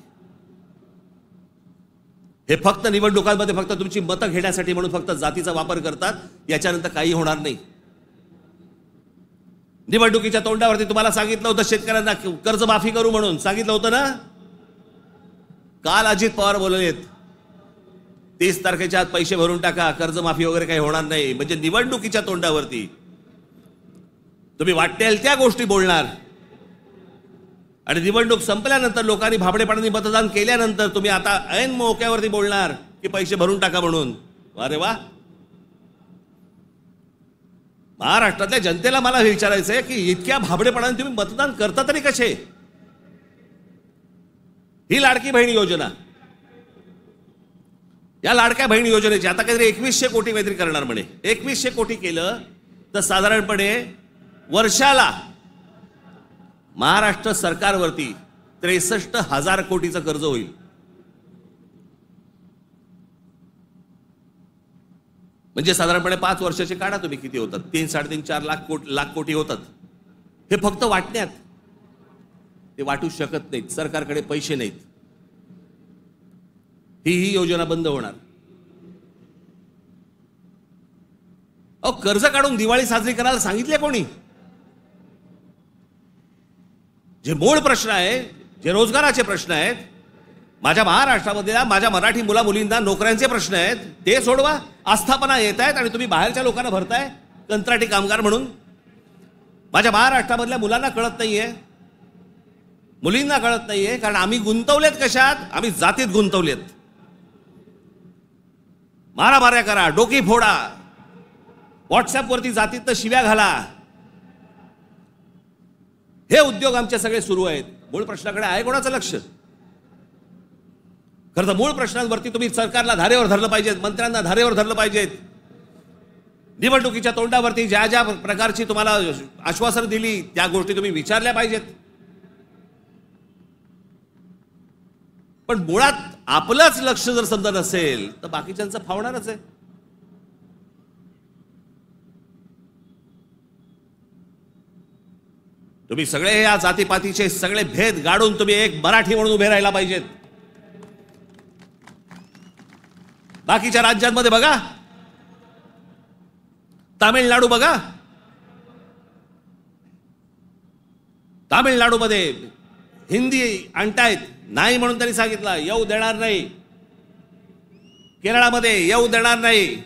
हे फक्त निवडणुकांमध्ये फक्त तुमची मतं घेण्यासाठी म्हणून फक्त जातीचा वापर करतात. याच्यानंतर काही होणार नाही. निवडणुकीच्या तोंडावरती तुम्हाला सांगितलं होतं शेतकऱ्यांना कर्जमाफी करू म्हणून, सांगितलं होतं ना. काल अजित पवार बोललेत 30 तारखेच्या आत पैसे भरून टाका, कर्जमाफी वगैरे काही होणार नाही. म्हणजे निवडणुकीच्या तोंडावरती तुम्ही वाटेल त्या गोष्टी बोलणार आणि निवडणूक संपल्यानंतर लोकांनी भाबडेपणाने मतदान केल्यानंतर तुम्ही आता ऐन मोक्यावरती बोलणार की पैसे भरून टाका म्हणून. अरे वा. महाराष्ट्रातल्या जनतेला मला विचारायचंय की इतक्या भाबडेपणाने तुम्ही मतदान करता तरी कसे? ही लाडकी बहीण योजना, या लाडक्या बहीण योजनेची आता काहीतरी 2100 कोटी काहीतरी करणार म्हणे. 2100 कोटी केलं तर साधारणपणे वर्षाला महाराष्ट्र सरकारवरती 63,000 कोटीचं कर्ज होईल. म्हणजे साधारणपणे 5 वर्षाचे काढा तुम्ही किती होतात. 3-4.5 लाख कोटी होतात. हे फक्त वाटण्यात. ते वाटू शकत नाहीत. सरकारकडे पैसे नाहीत. ही योजना बंद होणार. अहो, कर्ज काढून दिवाळी साजरी करायला सांगितले कोणी? जे मूळ प्रश्न आहे, जे रोजगाराचे प्रश्न आहेत, माझ्या महाराष्ट्रामधल्या माझ्या मराठी मुला मुलींना नोकऱ्यांचे प्रश्न आहेत, ते सोडवा. आस्थापना येत आहेत आणि तुम्ही बाहेरच्या लोकांना भरताय कंत्राटी कामगार म्हणून. माझ्या महाराष्ट्रामधल्या मुलांना कळत नाहीये, मुलींना कळत नाहीये, कारण आम्ही गुंतवलेत कशात? आम्ही जातीत गुंतवलेत. मारामाऱ्या करा, डोकी फोडा, व्हॉट्सअपवरती जातीत शिव्या घाला, हे उद्योग आमचे सगळे सुरू आहेत. मूळ प्रश्नाकडे आहे कोणाचं लक्ष? खरं तर मूळ प्रश्नांवरती तुम्ही सरकारला धारेवर धरलं पाहिजेत, मंत्र्यांना धारेवर धरलं पाहिजेत. निवडणुकीच्या तोंडावरती ज्या ज्या प्रकारची तुम्हाला आश्वासन दिली त्या गोष्टी तुम्ही विचारल्या पाहिजेत. पण मुळात आपलंच लक्ष जर समजा नसेल तर बाकीच्यांचं फावणारच आहे. तुम्ही सगळे या जातीपातीचे सगळे भेद गाडून तुम्ही एक मराठी म्हणून उभे राहायला पाहिजेत. बाकीच्या राज्यांमध्ये बघा, तामिळनाडू बघा, तामिळनाडूमध्ये हिंदी आणतायत, नाही म्हणून त्यांनी सांगितलं येऊ देणार नाही. केरळामध्ये येऊ देणार नाही.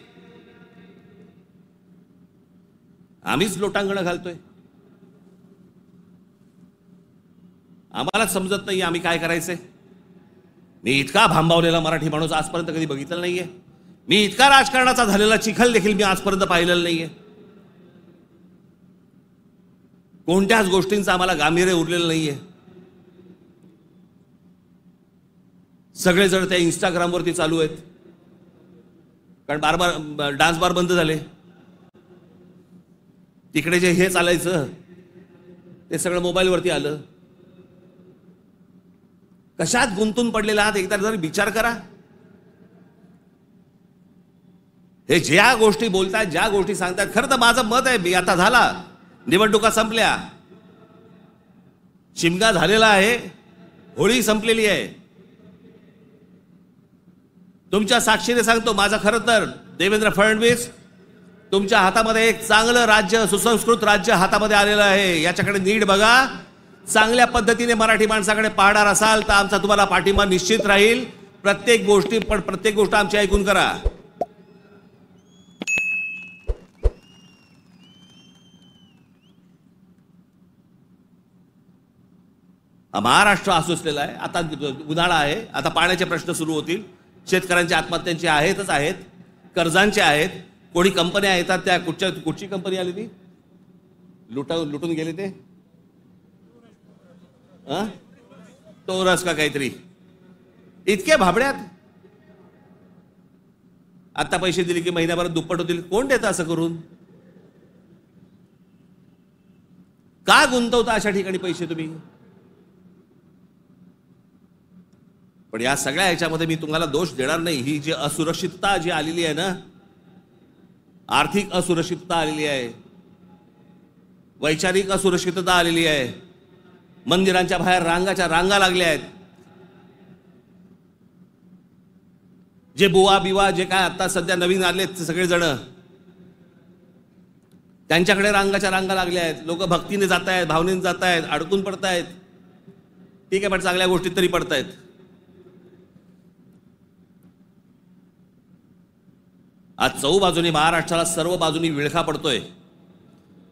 आम्हीच लोटांगण घालतोय. आम्हाला समजत नाही आम्ही काय करायचंय. मी इतका भांबावलेला मराठी माणूस आजपर्यंत कधी बघितलं नाहीये. मी इतका राजकारणाचा झालेला चिखल देखील मी आजपर्यंत पाहिलेलं नाहीये. कोणत्याच गोष्टींचं आम्हाला गांभीर्य उरलेलं नाहीये. सगळे जण त्या इंस्टाग्रामवरती चालू आहेत, कारण बार डान्स बार बंद झाले. तिकडे जे हे चालायचं ते सगळं मोबाईलवरती आलं. कशात गुंतून पडलेला आहात एकदा जर विचार करा. हे ज्या गोष्टी बोलतात, ज्या गोष्टी सांगतात, खरं तर माझं मत आहे, मी आता झाला, निवडणुका संपल्या, शिमगा झालेला आहे, होळी संपलेली आहे. तुमच्या साक्षीने सांगतो, माझं खरं तर देवेंद्र फडणवीस तुमच्या हातामध्ये एक चांगलं राज्य, सुसंस्कृत राज्य हातामध्ये आलेलं आहे. याच्याकडे नीट बघा. चांगल्या पद्धतीने मराठी माणसाकडे पाहणार असाल तर आमचा तुम्हाला पाठिंबा निश्चित राहील. प्रत्येक गोष्ट आमची ऐकून करा. हा महाराष्ट्र आसुसलेला आहे. आता उन्हाळा आहे, आता पाण्याचे प्रश्न सुरू होतील. शेतकऱ्यांच्या आत्महत्यांचे आहेतच आहेत, कर्जांचे आहेत. कोणी कंपन्या येतात, त्या कुठची कंपनी आली ती लुटून गेले ते टोरस का काहीतरी, इतके भाबड्यात. आता पैसे दिले की महिन्याभरात दुप्पट होतील. कोण देतं असं करून? का गुंतवता अशा ठिकाणी पैसे तुम्ही? पण या सगळ्या ह्याच्यामध्ये मी तुम्हाला दोष देणार नाही. ही जी असुरक्षितता जी आलेली आहे ना, आर्थिक असुरक्षितता आलेली आहे, वैचारिक असुरक्षितता आलेली आहे, मंदिरांच्या बाहेर रांगा लागल्या आहेत. जे बुवा बिवा जे काय आता सध्या नवीन आलेत सगळेजण, त्यांच्याकडे रांगा लागल्या आहेत. लोक भक्तीने जात आहेत, भावनेने जात आहेत, अडकून पडतायत. ठीक आहे, पण चांगल्या गोष्टीत तरी पडतायत. आज चौबाजूनी महाराष्ट्राला सर्व बाजूनी विळखा पडतोय.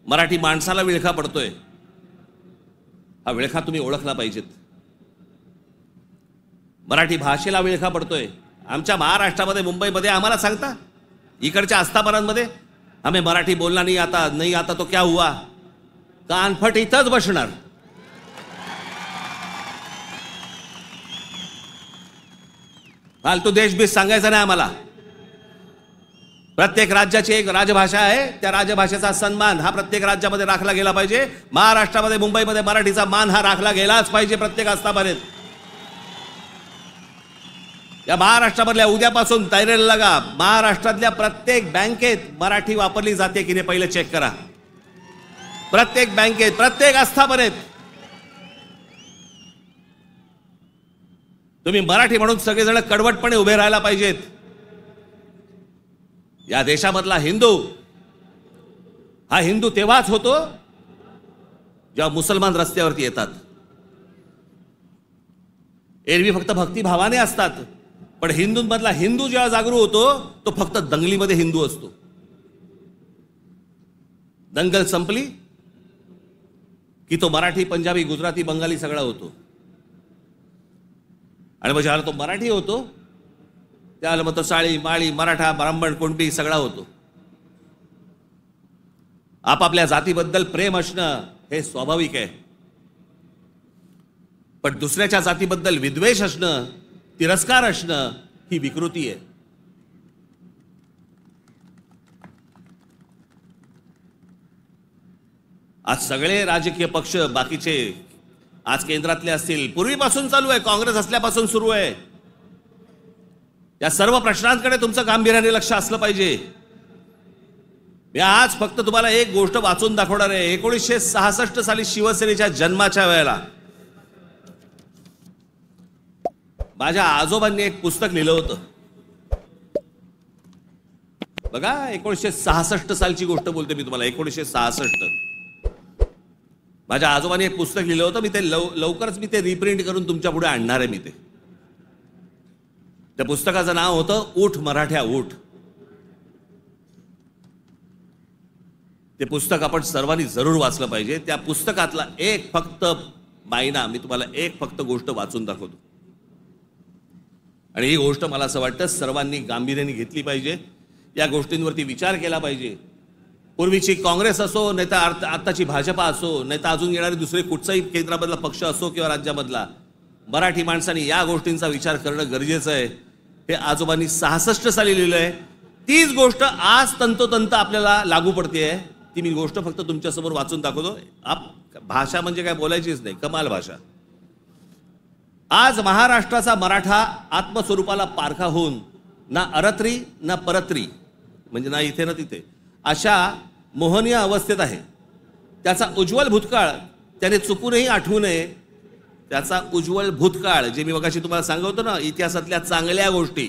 मराठी माणसाला विळखा पडतोय. हा विळखा तुम्ही ओळखला पाहिजेत. मराठी भाषेला विळखा पडतोय. आमच्या महाराष्ट्रामध्ये, मुंबईमध्ये आम्हाला सांगता, इकडच्या आस्थापनांमध्ये आम्ही मराठी बोलना नहीं आता तो क्या हुआ, कानफट इथंच बसणार. फालतू देशबीस सांगायचं नाही आम्हाला. प्रत्येक राज्याची एक राजभाषा आहे, त्या राजभाषेचा सन्मान हा प्रत्येक राज्यामध्ये राखला गेला पाहिजे. महाराष्ट्रामध्ये, मुंबईमध्ये मराठीचा मान हा राखला गेलाच पाहिजे प्रत्येक आस्थापनेत. या महाराष्ट्रामधल्या उद्यापासून तयारीला लागा. महाराष्ट्रातल्या प्रत्येक बँकेत मराठी वापरली जाते की नाही पहिले चेक करा. प्रत्येक बँकेत, प्रत्येक आस्थापनेत तुम्ही मराठी म्हणून सगळेजण कडवटपणे उभे राहायला पाहिजेत. या देशामधला हिंदू हा हिंदू तेव्हाच होतो जेव्हा मुसलमान रस्त्यावरती येतात. एरवी फक्त भक्तिभावाने असतात, पण हिंदूंमधला हिंदू जेव्हा जागरूक होतो तो फक्त दंगलीमध्ये हिंदू असतो. दंगल संपली की तो मराठी, पंजाबी, गुजराती, बंगाली सगळा होतो. आणि मग ज्याला तो मराठी होतो त्याला मग तो साळी, माळी, मराठा, ब्राह्मण, कुणबी सगळा होतो. आपापल्या जातीबद्दल प्रेम असणं हे स्वाभाविक आहे, पण दुसऱ्याच्या जातीबद्दल विद्वेष असणं, तिरस्कार असणं ही विकृती आहे. आज सगळे राजकीय पक्ष बाकीचे आज केंद्रातले असतील, पूर्वीपासून चालू आहे, काँग्रेस असल्यापासून सुरू आहे. या सर्व प्रश्नांकडे तुमचं गांभीर्याने लक्ष असलं पाहिजे. मी आज फक्त तुम्हाला एक गोष्ट वाचून दाखवणार आहे. 1966 साली शिवसेनेच्या जन्माच्या वेळेला माझ्या आजोबांनी एक पुस्तक लिहिलं होतं. बघा, 1966 सालची गोष्ट बोलते मी तुम्हाला. 1966 माझ्या आजोबांनी एक पुस्तक लिहिलं होतं. मी ते लवकरच मी ते रिप्रिंट करून तुमच्या पुढे आणणार आहे. मी त्या पुस्तकाचं नाव होतं उठ मराठ्या उठ. ते पुस्तक आपण सर्वांनी जरूर वाचलं पाहिजे. त्या पुस्तकातला एक फक्त मायना मी तुम्हाला एक फक्त गोष्ट वाचून दाखवतो, आणि ही गोष्ट मला असं वाटतं सर्वांनी गांभीर्याने घेतली पाहिजे. या गोष्टींवरती विचार केला पाहिजे. पूर्वीची काँग्रेस असो, नाही तर आताची भाजपा असो, नाही तर अजून येणारे दुसरे कुठचाही केंद्रामधला पक्ष असो किंवा राज्यामधला, मराठी माणसांनी या गोष्टींचा विचार करणं गरजेचं आहे. हे आजोबांनी 66 साली लिहिलंय. तीच गोष्ट आज तंतोतंत आपल्याला लागू पडते. ती मी गोष्ट फक्त तुमच्यासमोर वाचून दाखवतो. भाषा म्हणजे काय बोलायचीच नाही, कमाल भाषा. आज महाराष्ट्राचा मराठा आत्मस्वरूपाला पारखा होऊन ना अरत्री ना परत्री, म्हणजे ना इथे ना तिथे, अशा मोहनीय अवस्थेत आहे. त्याचा उज्ज्वल भूतकाळ त्याने चुकूनही आठवू नये. त्याचा उज्ज्वल भूतकाळ, जे मी मगाशी तुम्हाला सांगतो ना, इतिहासातल्या चांगल्या गोष्टी,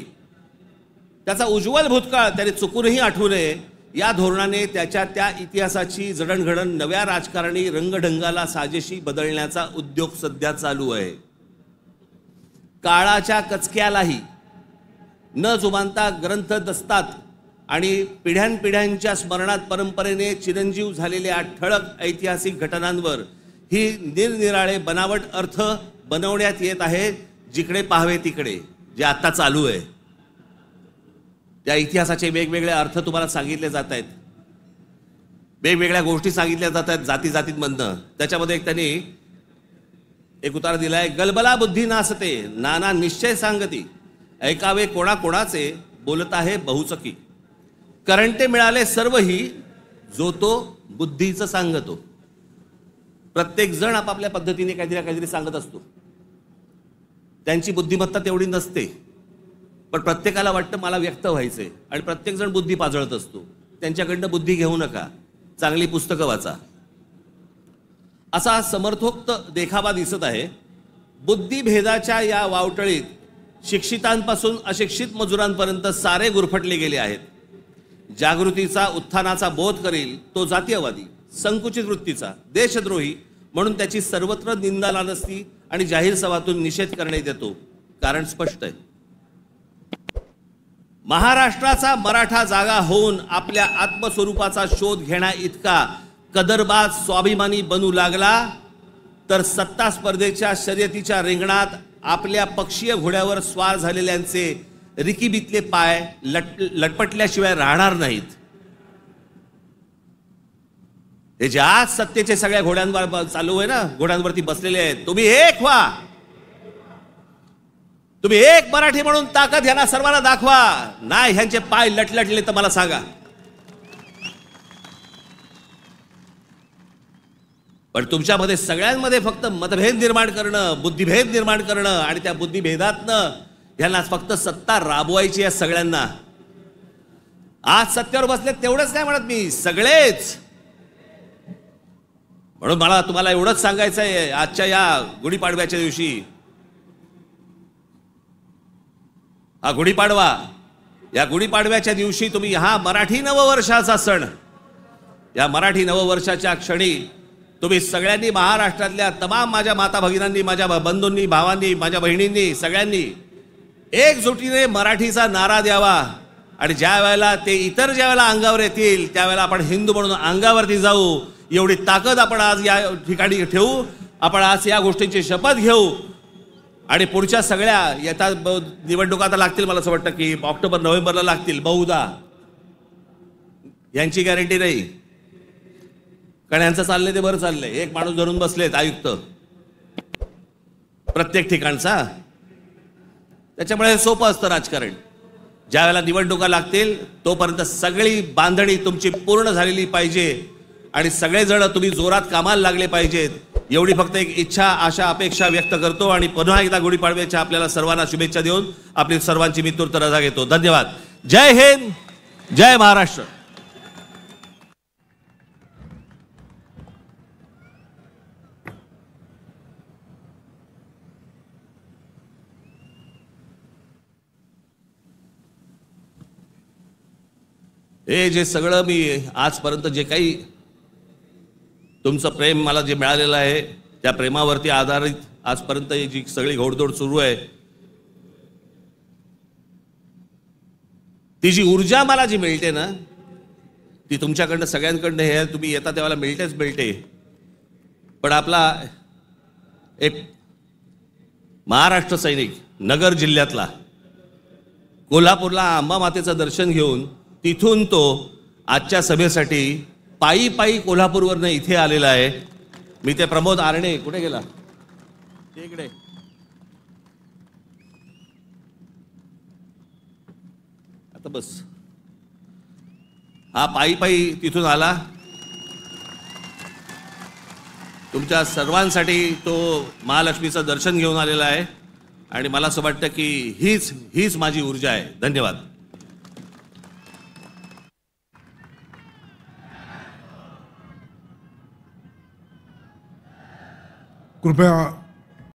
त्याचा उज्ज्वल भूतकाळ त्याने चुकूनही आठवू नये. या धोरणाने त्याच्या त्या इतिहासाची जडणघडण नव्या राजकारणी रंगढंगाला साजेशी बदलण्याचा उद्योग सध्या चालू आहे. काळाच्या कचक्यालाही न जुमानता ग्रंथ दस्तात आणि पिढ्यानपिढ्यांच्या स्मरणात परंपरेने चिरंजीव झालेल्या ठळक ऐतिहासिक घटनांवर ही निरनिराळे बनावट अर्थ बनवण्यात येत आहेत. जिकडे पाहावे तिकडे जे आता चालू आहे, त्या इतिहासाचे वेगवेगळे अर्थ तुम्हाला सांगितले जात आहेत. वेगवेगळ्या गोष्टी सांगितल्या जात आहेत जाती जातींमधनं. त्याच्यामध्ये एक त्यांनी एक उतारा दिलाय. गलबला बुद्धी नासते, नाना निश्चय सांगती, ऐकावे कोणाकोणाचे, बोलत आहे बहुचकी, करंटे मिळाले सर्वही, जो तो बुद्धीचं सांगतो. प्रत्येक जण आपापल्या पद्धतीने काहीतरी सांगत असतो. त्यांची बुद्धिमत्ता तेवढी नसते, पण प्रत्येकाला वाटतं मला व्यक्त व्हायचंय, आणि प्रत्येक जण बुद्धी पाजळत असतो. त्यांच्याकडनं बुद्धी घेऊ नका, चांगली पुस्तकं वाचा. असा समर्थोक्त देखावा दिसत आहे. बुद्धिभेदाच्या या वावटळीत शिक्षितांपासून अशिक्षित मजुरांपर्यंत सारे गुरफटले गेले आहेत. जागृतीचा, उत्थानाचा बोध करील तो जातीयवादी, संकुचित वृत्तीचा, देशद्रोही म्हणून त्याची सर्वत्र निंदा लानस्ती आणि जाहीर सभातून निषेध करण्यात येतो. कारण स्पष्ट आहे. महाराष्ट्राचा मराठा जागा होऊन आपल्या आत्मस्वरूपाचा शोध घेण्या इतका कदरबाज स्वाभिमानी बनू लागला तर सत्ता स्पर्धेच्या शर्यतीच्या रिंगणात आपल्या पक्षीय घोड्यावर स्वार झालेल्यांचे रिकीबितले पाय लटपटल्याशिवाय राहणार नाहीत. हे जे आज सत्तेचे सगळ्या घोड्यांवर चालू आहे ना, घोड्यांवरती बसलेले आहेत, तुम्ही एक व्हा. तुम्ही एक मराठी म्हणून ताकद ह्यांना सर्वांना दाखवा. नाही ह्यांचे पाय लटलटले तर मला सांगा. पण तुमच्यामध्ये सगळ्यांमध्ये फक्त मतभेद निर्माण करणं, बुद्धिभेद निर्माण करणं आणि त्या बुद्धिभेदातनं ह्यांना फक्त सत्ता राबवायची आहे सगळ्यांना. आज सत्तेवर बसले तेवढंच नाही म्हणत मी, सगळेच. म्हणून मला तुम्हाला एवढंच सांगायचं आहे आजच्या या गुढीपाडव्याच्या दिवशी. हा गुढीपाडवा, या गुढीपाडव्याच्या दिवशी तुम्ही हा मराठी नववर्षाचा सण, या मराठी नववर्षाच्या क्षणी तुम्ही सगळ्यांनी, महाराष्ट्रातल्या तमाम माझ्या माता भगिनींनी, माझ्या बंधूंनी, भावांनी, माझ्या बहिणींनी, सगळ्यांनी एकजुटीने मराठीचा नारा द्यावा. आणि ज्या वेळेला ते इतर ज्या वेळेला अंगावर येतील त्यावेळेला आपण हिंदू म्हणून अंगावरती जाऊ. एवढी ताकद आपण आज या ठिकाणी ठेवू. आपण आज या गोष्टींची शपथ घेऊ. आणि पुढच्या सगळ्या येतात निवडणुका आता लागतील, मला असं वाटतं की ऑक्टोबर नोव्हेंबरला लागतील बहुधा. यांची गॅरंटी नाही, कारण यांचं चाललंय ते बरं चाललंय. एक माणूस धरून बसलेत आयुक्त प्रत्येक ठिकाणचा. त्याच्यामुळे सोपं असतं राजकारण. ज्या वेळेला निवडणुका लागतील तोपर्यंत सगळी बांधणी तुमची पूर्ण झालेली पाहिजे आणि सगळेजण तुम्ही जोरात कामाला लागले पाहिजेत. एवढी फक्त एक इच्छा, आशा, अपेक्षा व्यक्त करतो आणि पुन्हा एकदा गुढीपाडव्याच्या आपल्याला सर्वांना शुभेच्छा देऊन आपली सर्वांची मी तूर्त रजा घेतो. धन्यवाद. जय हिंद, जय महाराष्ट्र. हे जे सगळं मी आजपर्यंत जे काही तुमचं प्रेम मला जे मिळालेलं आहे त्या प्रेमावरती आधारित आजपर्यंत जी सगळी घोडदौड सुरू आहे, ती जी ऊर्जा मला जी मिळते ना, ती तुमच्याकडनं सगळ्यांकडनं हे तुम्ही येता तेव्हा मिळतेच मिळते. पण आपला एक महाराष्ट्र सैनिक नगर जिल्ह्यातला कोल्हापूरला अंबा मातेचं दर्शन घेऊन तिथून तो आजच्या सभेसाठी पायी पायी कोल्हापूरवरनं इथे आलेला आहे. मी ते प्रमोद आरणे, कुठे गेला इकडे, आता बस, हा पायी पायी तिथून आला. तुमच्या सर्वांसाठी तो महालक्ष्मीचं दर्शन घेऊन आलेला आहे आणि मला असं वाटतं की हीच माझी ऊर्जा आहे. धन्यवाद. कृपया